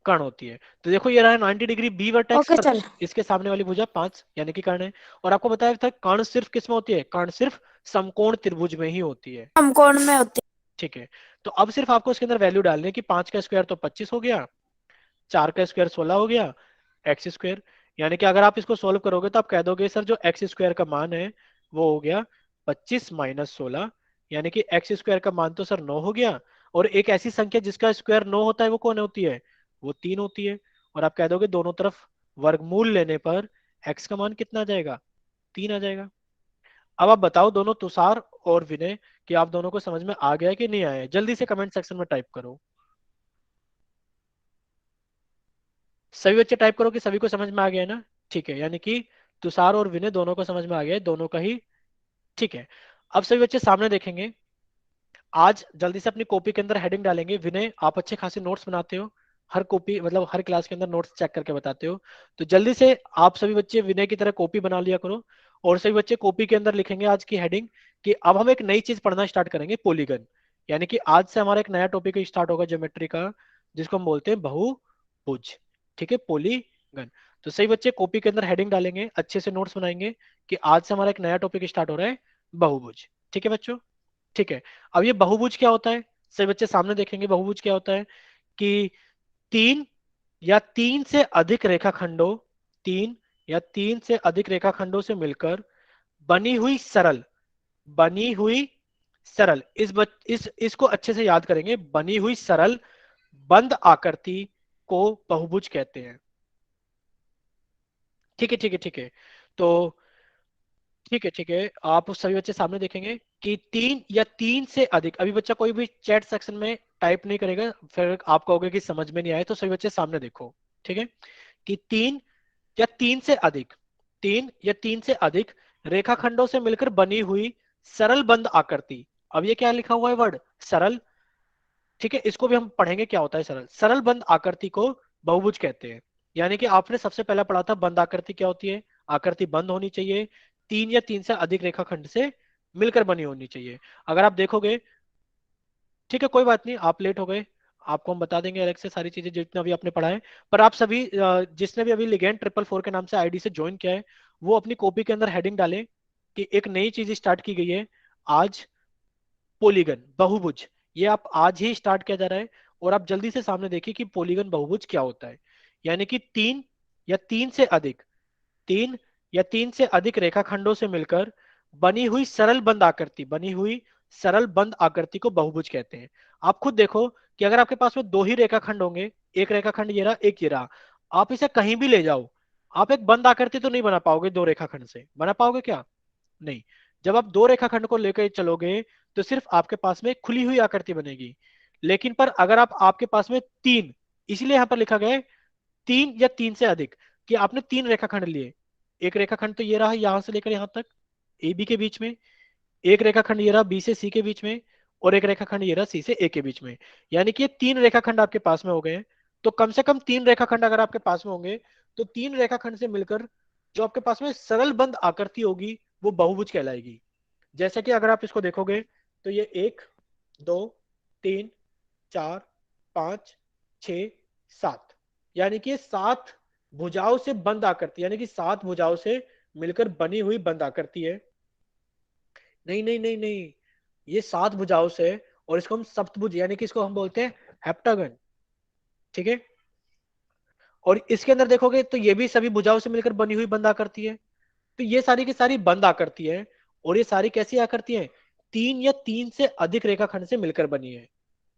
कर्ण होती है। तो देखो ये रहा 90 डिग्री बी वर्टेक्स ओके और सर। इसके सामने वाली भुजा 5 यानी कि कर्ण है। और आपको बताया था कर्ण सिर्फ किस में होती है? कर्ण सिर्फ समकोण त्रिभुज में ही होती है। हम कोण में होते ठीक है। तो अब सिर्फ आपको इसके अंदर वैल्यू डालनी है कि 5 का स्क्वायर तो 25 हो गया, 4 का स्क्वायर 16 हो गया, एक्स स्क्वायर। यानी कि अगर आप इसको सोल्व करोगे तो आप कह दोगे सर जो एक्स स्क्वायर का मान है वो हो गया 25 - 16। यानी कि एक्स स्क्वायर का मान तो सर 9 हो गया। और एक ऐसी संख्या जिसका स्क्वायर 9 होता है वो कौन होती है? वो 3 होती है। और आप कह दोगे दोनों तरफ वर्गमूल लेने पर एक्स का मान कितना आ जाएगा? 3 आ जाएगा। अब आप बताओ दोनों तुषार और विनय कि आप दोनों को समझ में आ गया कि नहीं आया? जल्दी से कमेंट सेक्शन में टाइप करो। सभी बच्चे टाइप करो कि सभी को समझ में आ गया है ना? ठीक है, यानी कि तुषार और विनय दोनों को समझ में आ गया है, दोनों का ही। ठीक है। अब सभी बच्चे सामने देखेंगे। आज जल्दी से अपनी कॉपी के अंदर हेडिंग डालेंगे। विनय, आप अच्छे खासे नोट्स बनाते हो, हर कॉपी मतलब हर क्लास के अंदर नोट्स चेक करके बताते हो, तो जल्दी से आप सभी बच्चे विनय की तरह कॉपी बना लिया करो। और सभी बच्चे कॉपी के अंदर लिखेंगे आज की हेडिंग कि अब हम एक नई चीज पढ़ना स्टार्ट करेंगे, पॉलीगन। यानी कि आज से हमारा एक नया टॉपिक स्टार्ट होगा ज्योमेट्री का, जिसको हम बोलते हैं बहुभुज। ठीक है, पॉलीगन। तो सही बच्चे कॉपी के अंदर हेडिंग डालेंगे, अच्छे से नोट्स बनाएंगे कि आज से हमारा एक नया टॉपिक स्टार्ट हो रहा है, बहुभुज। ठीक है बच्चों? ठीक है। अब ये बहुभुज क्या होता है, सभी बच्चे सामने देखेंगे बहुभुज क्या होता है कि तीन या तीन से अधिक रेखाखंडों, तीन या तीन से अधिक रेखाखंडों से मिलकर बनी हुई सरल, बनी हुई सरल, इस इसको अच्छे से याद करेंगे, बनी हुई सरल बंद आकृति को बहुभुज कहते हैं। ठीक है, ठीक है, ठीक है। तो ठीक है, ठीक है, आप उस सभी बच्चे सामने देखेंगे कि तीन या तीन से अधिक, अभी बच्चा कोई भी चैट सेक्शन में टाइप नहीं करेगा, फिर आप कहोगे कि समझ में नहीं आए, तो सभी बच्चे सामने देखो। ठीक है, कि तीन या तीन से अधिक, तीन या तीन से अधिक रेखाखंडों से मिलकर बनी हुई सरल बंद आकृति। अब ये क्या लिखा हुआ है वर्ड, सरल। ठीक है, इसको भी हम पढ़ेंगे क्या होता है सरल। सरल बंद आकृति को बहुभुज कहते हैं। यानी कि आपने सबसे पहला पढ़ा था बंद आकृति क्या होती है, आकृति बंद होनी चाहिए, तीन या तीन से अधिक रेखाखंड से मिलकर बनी होनी चाहिए। अगर आप देखोगे, ठीक है कोई बात नहीं, आप लेट हो गए, आपको हम बता देंगे अलग से सारी चीजें जितना भी आपने पढ़ा है। पर आप सभी जिसने भी अभी लिगेंड 444 के नाम से आईडी से ज्वाइन किया है, वो अपनी कॉपी के अंदर हेडिंग डालें कि एक नई चीज स्टार्ट की गई है आज, पॉलीगन बहुभुज। ये आप आज ही स्टार्ट किया जा रहा है। और आप जल्दी से सामने देखिए कि पॉलीगन बहुभुज क्या होता है। यानी कि तीन या तीन से अधिक, तीन या तीन से अधिक रेखाखंडों से मिलकर बनी हुई सरल बंद आकृति, बनी हुई सरल बंद आकृति को बहुभुज कहते हैं। आप खुद देखो कि अगर आपके पास में दो ही रेखाखंड होंगे, एक रेखाखंड ये रहा, एक ये रहा, आप इसे कहीं भी ले जाओ, आप एक बंद आकृति तो नहीं बना पाओगे, दो रेखाखंड से बना पाओगे क्या? नहीं। जब आप दो रेखाखंड को लेकर चलोगे तो सिर्फ आपके पास में खुली हुई आकृति बनेगी। लेकिन पर अगर आप आपके पास में तीन, इसलिए यहां पर लिखा गया है तीन या तीन से अधिक, कि आपने तीन रेखाखंड लिए, एक रेखाखंड तो ये रहा यहां से लेकर यहां तक ए बी के बीच में, एक रेखाखंड ये रहा बी से सी के बीच में, और एक रेखाखंड ये रहा सी से ए के बीच में। यानी कि ये तीन रेखाखंड आपके पास में हो गए हैं। तो कम से कम तीन रेखाखंड अगर आपके पास में होंगे, तो तीन रेखाखंड से मिलकर जो आपके पास में सरल बंद आकृति होगी वो बहुभुज कहलाएगी। जैसे कि अगर आप इसको देखोगे तो ये एक, दो, तीन, चार, पांच, छ, सात, यानी कि ये सात भुजाओं से बंद आकृति, यानी कि सात भुजाओं से मिलकर बनी हुई बंद आकृति है। नहीं नहीं नहीं नहीं, ये सात भुजाओं से, और इसको हम सप्तभुज यानी कि इसको हम बोलते हैं हेप्टागन। ठीक है, और इसके अंदर देखोगे तो ये भी सभी भुजाओं से मिलकर बनी हुई बंद आकृति है। तो ये सारी की सारी बंद आकृति है। और ये सारी कैसी आकृति है, तीन या तीन से अधिक रेखाखंड से मिलकर बनी है।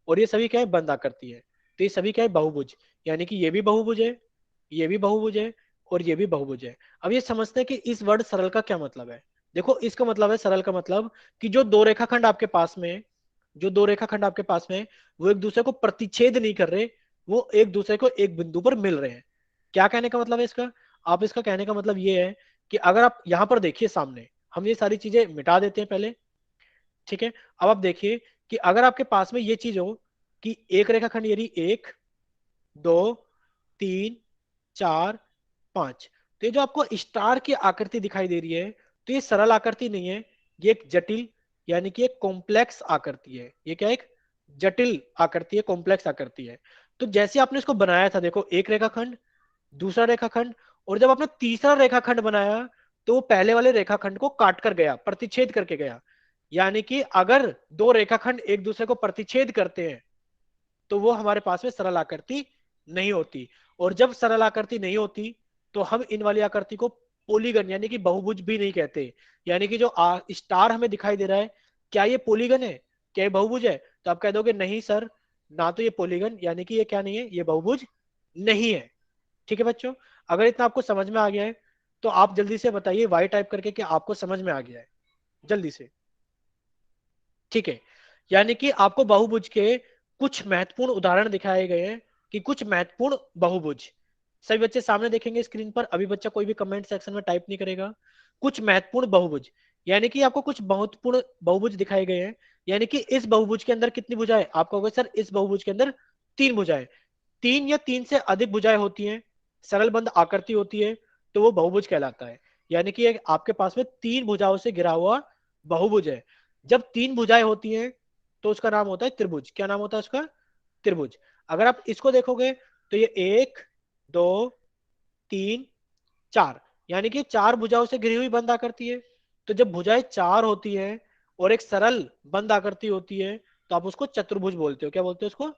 और ये सभी क्या है, बंद आकृति है। तो ये सभी क्या है, बहुभुज। यानी कि ये भी बहुभुज है, ये भी बहुभुज है, और ये भी बहुभुज है। अब ये समझते हैं कि इस वर्ड सरल का क्या मतलब है। देखो इसका मतलब है, सरल का मतलब कि जो दो रेखाखंड आपके पास में, जो दो रेखाखंड आपके पास में, वो एक दूसरे को प्रतिच्छेद नहीं कर रहे, वो एक दूसरे को एक बिंदु पर मिल रहे हैं। क्या कहने का मतलब है इसका, आप इसका कहने का मतलब ये है कि अगर आप यहां पर देखिए सामने, हम ये सारी चीजें मिटा देते हैं पहले। ठीक है, अब आप देखिए कि अगर आपके पास में ये चीज हो कि एक रेखाखंड ये रही, एक, दो, तीन, चार, पांच, तो ये जो आपको स्टार की आकृति दिखाई दे रही है, तो ये सरल आकृति नहीं है, ये एक जटिल, यानी कि एक कॉम्प्लेक्स आकृति है। ये क्या है, एक जटिल आकृति है, कॉम्प्लेक्स आकृति है। तो जैसे आपने इसको बनाया था, देखो एक रेखाखंड, दूसरा रेखाखंड, और जब आपने तीसरा रेखाखंड बनाया तो वो पहले वाले रेखाखंड को काट कर गया, प्रतिच्छेद करके गया। यानी कि अगर दो रेखाखंड एक दूसरे को प्रतिच्छेद करते हैं तो वो हमारे पास में सरल आकृति नहीं होती। और जब सरल आकृति नहीं होती तो हम इन वाली आकृति को पोलीगन यानी कि बहुभुज भी नहीं कहते। यानी कि जो स्टार हमें दिखाई दे रहा है, क्या ये पोलीगन है, क्या ये बहुभुज है? तो आप कह दोगे नहीं सर, ना तो ये पोलीगन, यानी कि ये क्या नहीं है, ये बहुभुज नहीं है। ठीक है बच्चों, अगर इतना आपको समझ में आ गया है तो आप जल्दी से बताइए वाई टाइप करके कि आपको समझ में आ गया है, जल्दी से। ठीक है, यानी कि आपको बहुभुज के कुछ महत्वपूर्ण उदाहरण दिखाए गए हैं कि कुछ महत्वपूर्ण बहुभुज, सभी बच्चे सामने देखेंगे स्क्रीन पर, अभी बच्चा कोई भी कमेंट सेक्शन में टाइप नहीं करेगा। कुछ महत्वपूर्ण बहुभुज, यानी कि आपको कुछ महत्वपूर्ण बहुभुज दिखाए गए हैं यानी कि इस बहुभुज के अंदर कितनी भुजाएं, आप कहोगे सर इस बहुभुज के अंदर 3 भुजाएं, 3 या 3 से अधिक भुजाएं होती हैं, सरल बंद आकृति होती है, तो वो बहुभुज कहलाता है। यानी कि आपके पास में 3 भुजाओं से घिरा हुआ बहुभुज है। जब 3 भुजाएं होती हैं तो उसका नाम होता है त्रिभुज। क्या नाम होता है उसका? त्रिभुज। अगर आप इसको देखोगे तो ये 1, 2, 3, 4, यानी कि 4 भुजाओं से घिरी हुई बंद आकृति है। तो जब भुजाएं 4 होती है और एक सरल बंद आकृति होती है तो आप उसको चतुर्भुज बोलते हो। क्या बोलते हो उसको?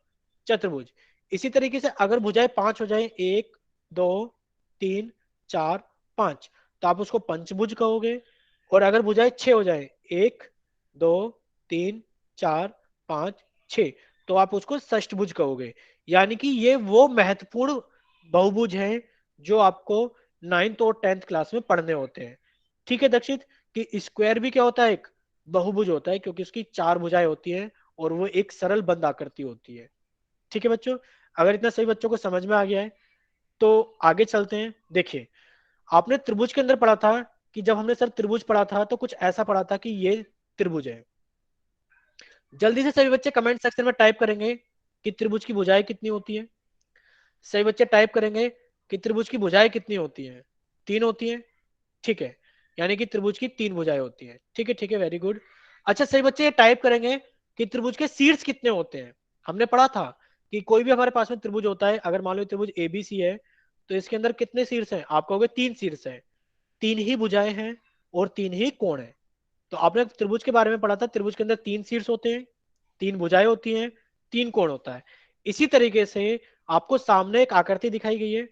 चतुर्भुज। इसी तरीके से अगर भुजाएं 5 हो जाए, 1, 2, 3, 4, 5, तो आप उसको पंचभुज कहोगे। और अगर भुजाएं 6 हो जाए, 1, 2, 3, 4, 5, 6, तो आप उसको षष्ठभुज कहोगे। यानी कि ये वो महत्वपूर्ण बहुभुज हैं जो आपको 9th और 10th क्लास में पढ़ने होते हैं। ठीक है दक्षित, कि स्क्वायर भी क्या होता है? एक बहुभुज होता है, क्योंकि उसकी 4 भुजाएं होती हैं और वो एक सरल बंद आकृति होती है। ठीक है बच्चों, अगर इतना सही बच्चों को समझ में आ गया है तो आगे चलते हैं। देखिए, आपने त्रिभुज के अंदर पढ़ा था कि जब हमने सर त्रिभुज पढ़ा था तो कुछ ऐसा पढ़ा था कि ये त्रिभुज है। जल्दी से सभी बच्चे कमेंट सेक्शन में टाइप करेंगे कि त्रिभुज की भुजाएं कितनी होती है। सभी बच्चे टाइप करेंगे कि त्रिभुज की भुजाएं कितनी होती हैं? 3 होती हैं। ठीक है, यानी कि त्रिभुज की 3 भुजाएं होती हैं। ठीक है, ठीक है, वेरी गुड। अच्छा, सही बच्चे ये टाइप करेंगे कि त्रिभुज के शीर्ष कितने होते हैं। हमने पढ़ा था कि कोई भी हमारे पास में त्रिभुज होता है, अगर मान लो त्रिभुज एबीसी है तो इसके अंदर कितने शीर्ष हैं? आप कहोगे 3 शीर्ष हैं, 3 ही भुजाएं हैं और 3 ही कोण हैं। तो आपने त्रिभुज के बारे में पढ़ा था, त्रिभुज के अंदर 3 शीर्ष होते हैं, 3 भुजाएं होती हैं, 3 कोण होता है। इसी तरीके से आपको सामने एक आकृति दिखाई गई है,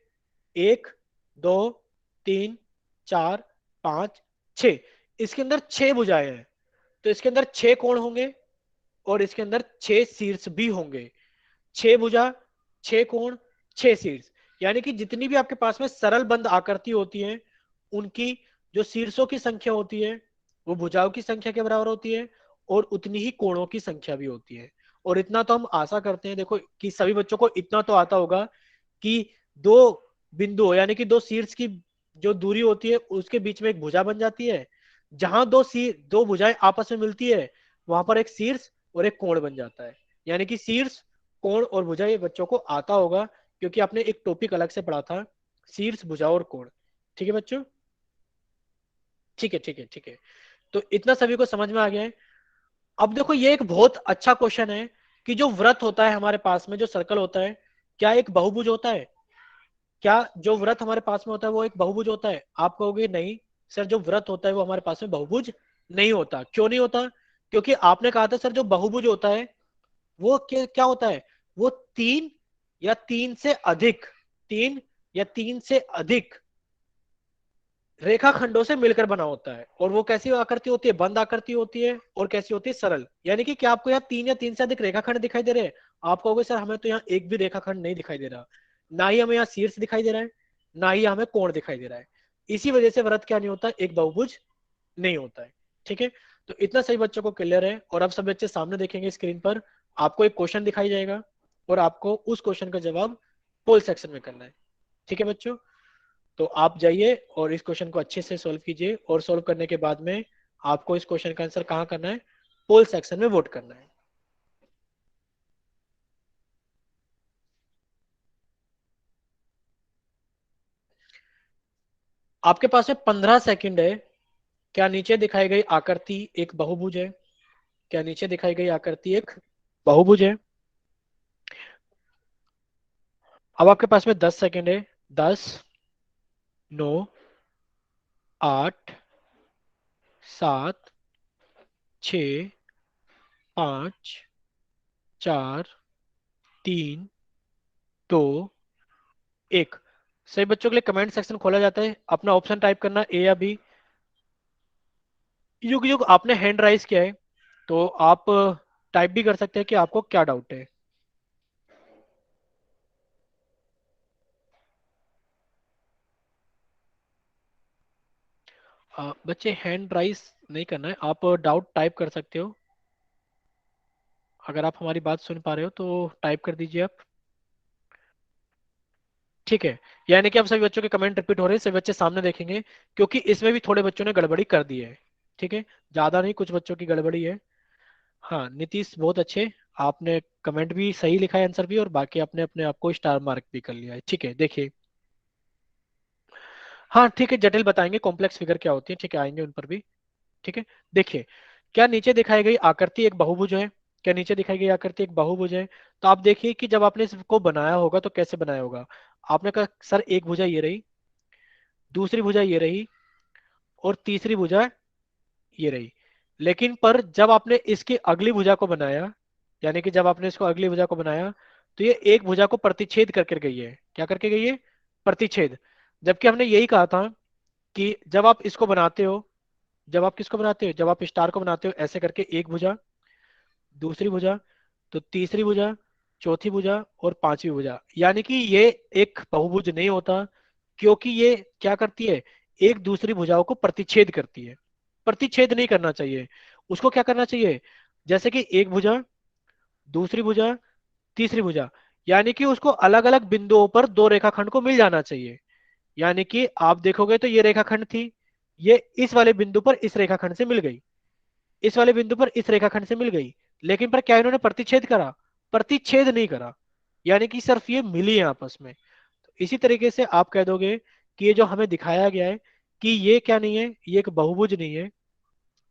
1, 2, 3, 4, 5, 6, इसके अंदर 6 भुजाएं हैं, तो इसके अंदर 6 कोण होंगे और इसके अंदर 6 शीर्ष भी होंगे। 6 भुजा, 6 कोण, 6 शीर्ष, यानी कि जितनी भी आपके पास में सरल बंद आकृति होती है उनकी जो शीर्षों की संख्या होती है वो भुजाओं की संख्या के बराबर होती है और उतनी ही कोणों की संख्या भी होती है। और इतना तो हम आशा करते हैं देखो कि सभी बच्चों को इतना तो आता होगा कि दो बिंदु यानी कि 2 शीर्ष की जो दूरी होती है उसके बीच में एक भुजा बन जाती है। जहां दो भुजाएं आपस में मिलती है वहां पर एक शीर्ष और एक कोण बन जाता है। यानी कि शीर्ष, कोण और भुजा ये बच्चों को आता होगा क्योंकि आपने एक टॉपिक अलग से पढ़ा था, शीर्ष, भुजा और कोण। ठीक है बच्चों? ठीक है, ठीक है, ठीक है। तो इतना सभी को समझ में आ गया है। अब देखो, ये एक बहुत अच्छा क्वेश्चन है कि जो व्रत होता है हमारे पास में, जो सर्कल होता है, क्या एक बहुभुज होता है? क्या जो व्रत हमारे पास में होता है वो एक बहुभुज होता है? आप कहोगे नहीं सर, जो व्रत होता है वो हमारे पास में बहुभुज नहीं होता। क्यों नहीं होता? क्योंकि आपने कहा था सर जो बहुभुज होता है वो क्या होता है? वो 3 या 3 से अधिक रेखाखंडों से मिलकर बना होता है। और वो कैसी आकृति होती है? बंद आकृति होती है। और कैसी होती है? सरल। यानी कि क्या आपको यहाँ 3 या 3 से अधिक रेखाखंड दिखाई दे रहे हैं? आप कहोगे सर हमें तो यहाँ एक भी रेखाखंड नहीं दिखाई दे रहा, ना ही हमें यहाँ शीर्ष दिखाई दे रहा है, ना ही हमें कोण दिखाई दे रहा है। इसी वजह से व्रत क्या नहीं होता? एक बहुभुज नहीं होता है। ठीक है, तो इतना सही बच्चों को क्लियर है। और अब सब बच्चे सामने देखेंगे स्क्रीन पर, आपको एक क्वेश्चन दिखाई जाएगा और आपको उस क्वेश्चन का जवाब पोल सेक्शन में करना है। ठीक है बच्चों, तो आप जाइए और इस क्वेश्चन को अच्छे से सॉल्व कीजिए और सॉल्व करने के बाद में आपको इस क्वेश्चन का आंसर कहाँ करना है? पोल सेक्शन में वोट करना है। आपके पास में 15 सेकंड है। क्या नीचे दिखाई गई आकृति एक बहुभुज है? क्या नीचे दिखाई गई आकृति एक बहुभुज है? अब आपके पास में 10 सेकंड है। 10, 9, 8, 7, 6, 5, 4, 3, 2, 1। सही बच्चों के लिए कमेंट सेक्शन खोला जाता है, अपना ऑप्शन टाइप करना, ए या बी। युग युग आपने हैंड राइज किया है तो आप टाइप भी कर सकते हैं कि आपको क्या डाउट है। बच्चे हैंड राइज नहीं करना है, आप डाउट टाइप कर सकते हो। अगर आप हमारी बात सुन पा रहे हो तो टाइप कर दीजिए आप। ठीक है, यानी कि अब सभी बच्चों के कमेंट रिपीट हो रहे हैं, सभी बच्चे सामने देखेंगे क्योंकि इसमें भी थोड़े बच्चों ने गड़बड़ी कर दी है। ठीक है, ज्यादा नहीं, कुछ बच्चों की गड़बड़ी है। हाँ नीतीश बहुत अच्छे, आपने कमेंट भी सही लिखा है, आंसर भी, और बाकी आपने अपने आप को स्टार मार्क भी कर लिया है। ठीक है देखिए, हाँ ठीक है, जटिल बताएंगे कॉम्प्लेक्स फिगर क्या होती है, ठीक है आएंगे उन पर भी। ठीक है देखिए, क्या नीचे दिखाई गई आकृति एक बहुभुज है? क्या नीचे दिखाई गई आकृति एक बहुभुज है? तो आप देखिए कि जब आपने इसको बनाया होगा तो कैसे बनाया होगा। आपने कहा सर एक भुजा ये रही, दूसरी भुजा ये रही, और तीसरी भुजा ये रही। लेकिन पर जब आपने इसकी अगली भुजा को बनाया, यानी कि जब आपने इसको अगली भुजा को बनाया, तो ये एक भुजा को प्रतिच्छेद करके गई है। क्या करके गई है? प्रतिच्छेद। जबकि हमने यही कहा था कि जब आप इसको बनाते हो, जब आप किसको बनाते हो, जब आप स्टार को बनाते हो ऐसे करके, एक भुजा, दूसरी भुजा, तो तीसरी भुजा, चौथी भुजा और पांचवी भुजा, यानी कि ये एक बहुभुज नहीं होता, क्योंकि ये क्या करती है, एक दूसरी भुजाओं को प्रतिच्छेद करती है। प्रतिच्छेद नहीं करना चाहिए, उसको क्या करना चाहिए, जैसे कि एक भुजा, दूसरी भुजा, तीसरी भुजा, यानी कि उसको अलग अलग बिंदुओं पर दो रेखाखंड को मिल जाना चाहिए। यानी कि आप देखोगे तो ये रेखाखंड थी, ये इस वाले बिंदु पर इस रेखाखंड से मिल गई, इस वाले बिंदु पर इस रेखाखंड से मिल गई। लेकिन पर क्या इन्होंने प्रतिच्छेद करा? प्रतिच्छेद नहीं करा, यानी कि सिर्फ ये मिली है आपस में। तो इसी तरीके से आप कह दोगे कि ये जो हमें दिखाया गया है कि ये क्या नहीं है, ये एक बहुभुज नहीं है।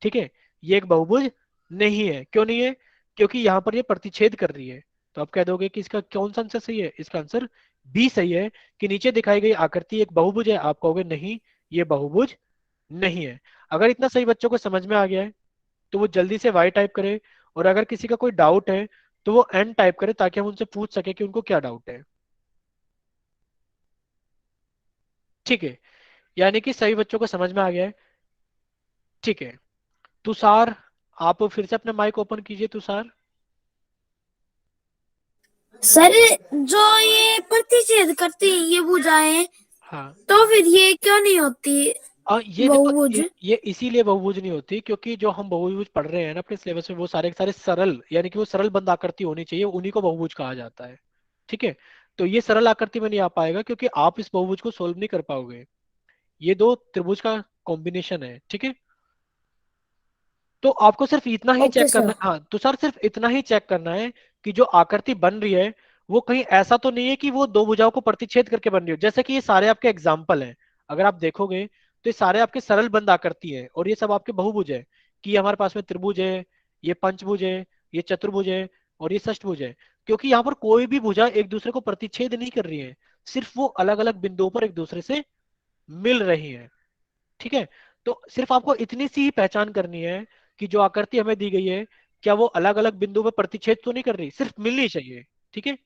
ठीक है, ये एक बहुभुज नहीं है, क्यों नहीं है? क्योंकि यहाँ पर ये प्रतिच्छेद कर रही है। तो आप कह दोगे कि इसका कौन सा आंसर सही है? इसका आंसर बी सही है, कि नीचे दिखाई गई आकृति एक बहुभुज है। आप कहोगे नहीं, ये बहुभुज नहीं है। अगर इतना सही बच्चों को समझ में आ गया है तो वो जल्दी से वाई टाइप करे, और अगर किसी का कोई डाउट है तो वो एन टाइप करे, ताकि हम उनसे पूछ सके कि उनको क्या डाउट है। ठीक है, यानी कि सभी बच्चों को समझ में आ गया है। ठीक है, तुषार, आप फिर से अपना माइक ओपन कीजिए तुषार। सर जो ये प्रतिषेध करती ये भुजाएं, हाँ, तो फिर ये क्यों नहीं होती ये देखो, बहुभुज? ये इसीलिए बहुभुज नहीं होती क्योंकि जो हम बहुभुज पढ़ रहे हैं ना अपने सिलेबस में, वो सारे के सारे सरल, यानी कि वो सरल बंद आकृति होनी चाहिए, उन्हीं को बहुभुज कहा जाता है। ठीक है, तो ये सरल आकृति में नहीं आ पाएगा क्योंकि आप इस बहुभुज को सोल्व नहीं कर पाओगे। ये दो त्रिभुज का कॉम्बिनेशन है। ठीक है, तो आपको सिर्फ इतना ही ओके चेक करना सर। है, हाँ तो सर सिर्फ इतना ही चेक करना है कि जो आकृति बन रही है वो कहीं ऐसा तो नहीं है कि वो दो भुजाओं को प्रतिच्छेद करके बन रही हो। जैसे कि ये सारे आपके एग्जाम्पल हैं, अगर आप देखोगे तो ये सारे आपके सरल बंद आकृति है, और ये सब आपके बहुभुज है, कि ये हमारे पास में त्रिभुज है, ये पंचभुज है, ये चतुर्भुज है, और ये षष्ठभुज है। क्योंकि यहाँ पर कोई भी भुजा एक दूसरे को प्रतिच्छेद नहीं कर रही है, सिर्फ वो अलग अलग बिंदुओं पर एक दूसरे से मिल रही है। ठीक है, तो सिर्फ आपको इतनी सी ही पहचान करनी है कि जो आकृति हमें दी गई है, क्या वो अलग अलग बिंदु पर प्रतिच्छेद तो नहीं कर रही, सिर्फ मिलनी चाहिए। ठीक है,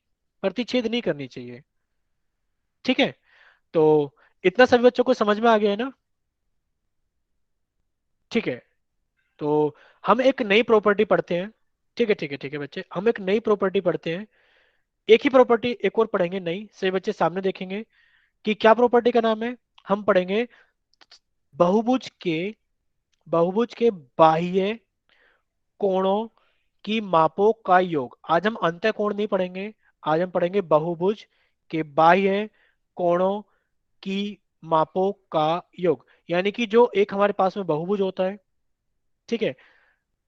प्रतिच्छेद नहीं करनी चाहिए। ठीक है, तो इतना सभी बच्चों को समझ में आ गया है ना? ठीक है, तो हम एक नई प्रॉपर्टी पढ़ते हैं। ठीक है ठीक है ठीक है बच्चे, हम एक नई प्रॉपर्टी पढ़ते हैं। एक ही प्रॉपर्टी एक और पढ़ेंगे नई, सभी बच्चे सामने देखेंगे कि क्या प्रॉपर्टी का नाम है। हम पढ़ेंगे बहुभुज के, बहुभुज के बाह्य कोणों की मापों का योग। आज हम अंतः कोण नहीं पढ़ेंगे, आज हम पढ़ेंगे बहुभुज के बाह्य कोणों की मापों का योग। यानी कि जो एक हमारे पास में बहुभुज होता है, ठीक है,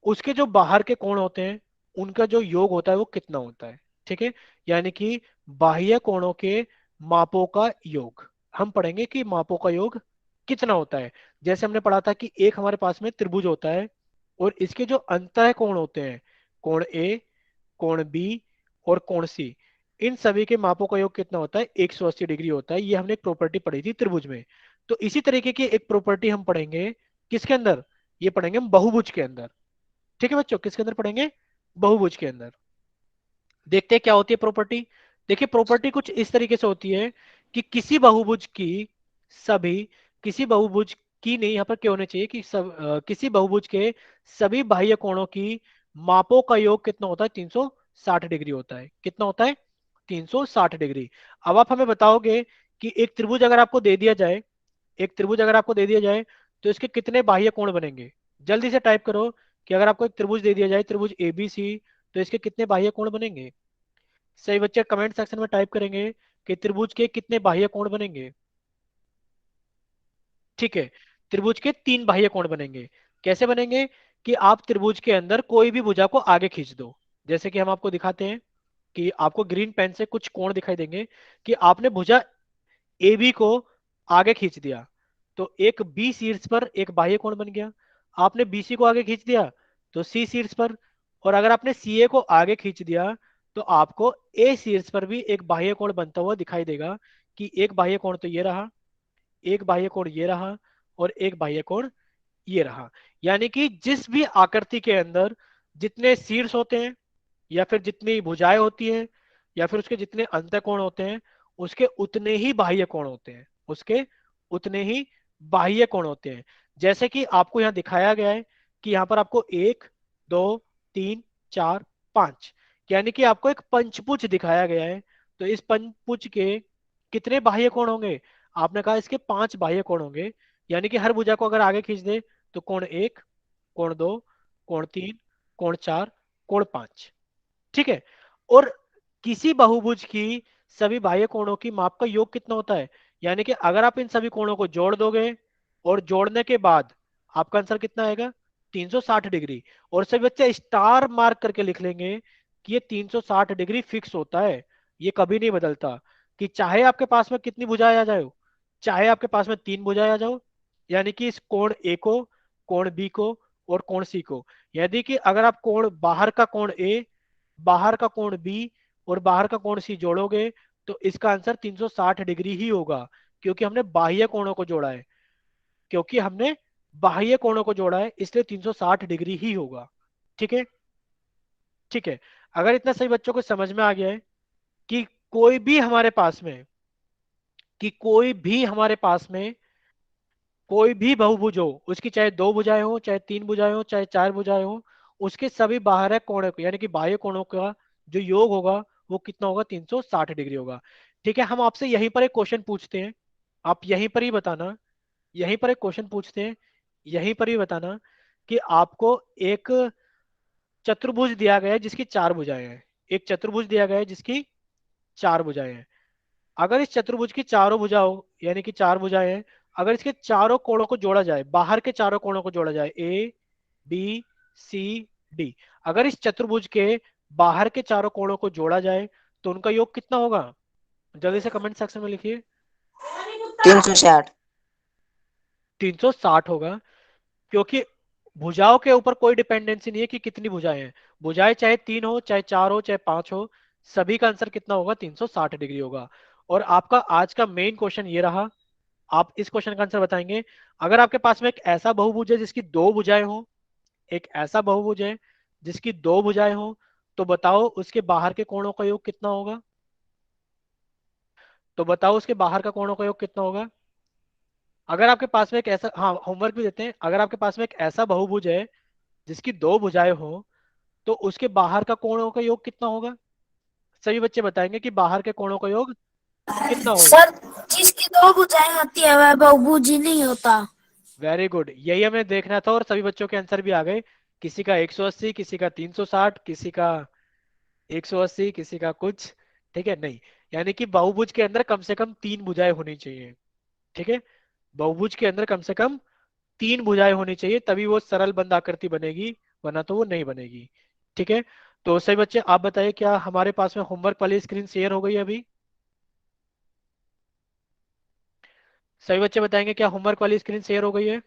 उसके जो बाहर के कोण होते हैं उनका जो योग होता है वो कितना होता है। ठीक है, यानी कि बाह्य कोणों के मापों का योग हम पढ़ेंगे कि मापों का योग कितना होता है। जैसे हमने पढ़ा था कि एक हमारे पास में त्रिभुज होता है, और इसके जो अंतः कोण होते हैं, कोण ए, कोण बी और कोण सी, इन सभी के मापों का योग कितना होता है, 180 डिग्री होता है। ये हमने एक प्रॉपर्टी पढ़ी थी त्रिभुज में। तो इसी तरीके की एक प्रॉपर्टी हम पढ़ेंगे किसके अंदर, ये पढ़ेंगे हम बहुभुज के अंदर। ठीक है बच्चों, किसके अंदर पढ़ेंगे, बहुभुज के अंदर। देखते हैं क्या होती है प्रॉपर्टी। देखिए प्रॉपर्टी कुछ इस तरीके से होती है कि किसी बहुभुज की सभी, किसी बहुभुज की नहीं, यहाँ पर क्या होना चाहिए कि किसी बहुभुज के सभी बाह्य कोणों की मापों का योग कितना होता है, 360 डिग्री होता है। कितना होता है, 360 डिग्री। अब आप हमें बताओगे कि एक त्रिभुज अगर आपको दे दिया जाए, एक त्रिभुज अगर आपको दे दिया जाए तो इसके कितने बाह्य कोण बनेंगे। जल्दी से टाइप करो कि अगर आपको एक त्रिभुज दे दिया जाए, त्रिभुज एबीसी, तो इसके कितने बाह्य कोण बनेंगे। सही बच्चे कमेंट सेक्शन में टाइप करेंगे कि त्रिभुज के कितने बाह्य कोण बनेंगे। ठीक है, त्रिभुज के तीन बाह्य कोण बनेंगे। कैसे बनेंगे, कि आप त्रिभुज के अंदर कोई भी भुजा को आगे खींच दो। जैसे कि हम आपको दिखाते हैं कि आपको ग्रीन पेन से कुछ कोण दिखाई देंगे कि आपने भुजा ए बी को आगे खींच दिया, तो एक बी शीर्ष पर एक बाह्य कोण बन गया। आपने बीसी को आगे खींच दिया तो सी शीर्ष पर, और अगर आपने सी ए को आगे खींच दिया तो आपको ए शीर्ष पर भी एक बाह्य कोण बनता हुआ दिखाई देगा कि एक बाह्य कोण तो ये रहा, एक बाह्य कोण ये रहा, और एक बाह्य कोण ये रहा। यानी कि जिस भी आकृति के अंदर जितने शीर्ष होते हैं या फिर जितनी भुजाएं होती हैं या फिर उसके जितने अंतःकोण होते हैं, उसके उतने ही बाह्य कोण होते हैं, उसके उतने ही बाह्य कोण होते हैं। जैसे कि आपको यहाँ दिखाया गया है कि यहाँ पर आपको 1 2 3 4 5, यानी कि आपको एक पंचभुज दिखाया गया है। तो इस पंचभुज के कितने बाह्य कोण होंगे? आपने कहा इसके 5 बाह्य कोण होंगे। यानी कि हर भुजा को अगर आगे खींच दे तो कोण 1, कोण 2, कोण 3, कोण 4, कोण 5। ठीक है। और किसी बहुभुज की सभी बाह्य कोणों की माप का योग कितना होता है? यानी कि अगर आप इन सभी कोणों को जोड़ दोगे और जोड़ने के बाद आपका आंसर कितना आएगा? 360 डिग्री। और सभी बच्चे स्टार मार्क करके लिख लेंगे कि ये 360 डिग्री फिक्स होता है, ये कभी नहीं बदलता। कि चाहे आपके पास में कितनी भुजाएं आ जाओ, चाहे आपके पास में 3 भुजाएं आ जाओ, यानी कि इस कोण ए को, कोण बी को और कोण सी को, यदि कि अगर आप कोण बाहर का कोण ए, बाहर का कोण बी और बाहर का कोण सी जोड़ोगे तो इसका आंसर 360 डिग्री ही होगा, क्योंकि हमने बाह्य कोणों को जोड़ा है, क्योंकि हमने बाह्य कोणों को जोड़ा है, इसलिए 360 डिग्री ही होगा। ठीक है। ठीक है। अगर इतना सही बच्चों को समझ में आ गया है कि कोई भी हमारे पास में, कि कोई भी हमारे पास में कोई भी बहुभुज हो, उसकी चाहे 2 भुजाएं हो, चाहे 3 भुजाएं हो, चाहे 4 भुजाएं हो, उसके सभी बाहर कोणों को यानी कि बाह्य कोणों का जो योग होगा वो कितना होगा? 360 डिग्री होगा। ठीक है। हम आपसे यहीं पर एक क्वेश्चन पूछते हैं, आप यहीं पर ही बताना, यहीं पर एक क्वेश्चन पूछते हैं, यहीं पर ही बताना कि आपको एक चतुर्भुज दिया गया है जिसकी 4 भुजाएं हैं। एक चतुर्भुज दिया गया है जिसकी 4 भुजाएं हैं। अगर इस चतुर्भुज की चारों भुजाओं यानी कि 4 भुजाएं हैं, अगर इसके चारों कोणों को जोड़ा जाए, बाहर के चारों कोणों को जोड़ा जाए, ए बी सी डी, अगर इस चतुर्भुज के बाहर के चारों कोणों को जोड़ा जाए तो उनका योग कितना होगा? जल्दी से कमेंट सेक्शन में लिखिए। 360। 360 होगा, क्योंकि भुजाओं के ऊपर कोई डिपेंडेंसी नहीं है कि कितनी भुजाएं हैं। भुजाएं चाहे 3 हो, चाहे 4 हो, चाहे 5 हो, सभी का आंसर कितना होगा? 360 डिग्री होगा। और आपका आज का मेन क्वेश्चन ये रहा, आप इस क्वेश्चन का आंसर बताएंगे। अगर आपके पास में एक ऐसा बहुभुज है जिसकी 2 भुजाएं हो, एक ऐसा बहुभुज है जिसकी 2 भुजाएं हो, तो बताओ उसके बाहर के कोणों का योग कितना होगा? तो बताओ उसके बाहर का कोणों का योग कितना होगा? अगर आपके पास में एक ऐसा, हाँ होमवर्क भी देते हैं, अगर आपके पास में एक ऐसा बहुभुज है जिसकी 2 भुजाएं हो तो उसके बाहर का कोणों का योग कितना होगा? सभी बच्चे बताएंगे कि बाहर के कोणों का योग कितना होगा। सर, जिसकी 2 भुजाएं होती है वह बहुभुज ही नहीं होता। वेरी गुड, यही हमें देखना था और सभी बच्चों के आंसर भी आ गए। किसी का 180, किसी का 360, किसी का 180, किसी का कुछ। ठीक है। नहीं, यानी कि बहुभुज के अंदर कम से कम 3 भुजाएं होनी चाहिए। ठीक है। बहुभुज के अंदर कम से कम 3 भुजाएं होनी चाहिए, तभी वो सरल बंद आकृति बनेगी, वरना तो वो नहीं बनेगी। ठीक है। तो सही बच्चे आप बताइए, क्या हमारे पास में होमवर्क वाली स्क्रीन शेयर हो गई है अभी? सभी बच्चे बताएंगे क्या होमवर्क वाली स्क्रीन शेयर हो गई है?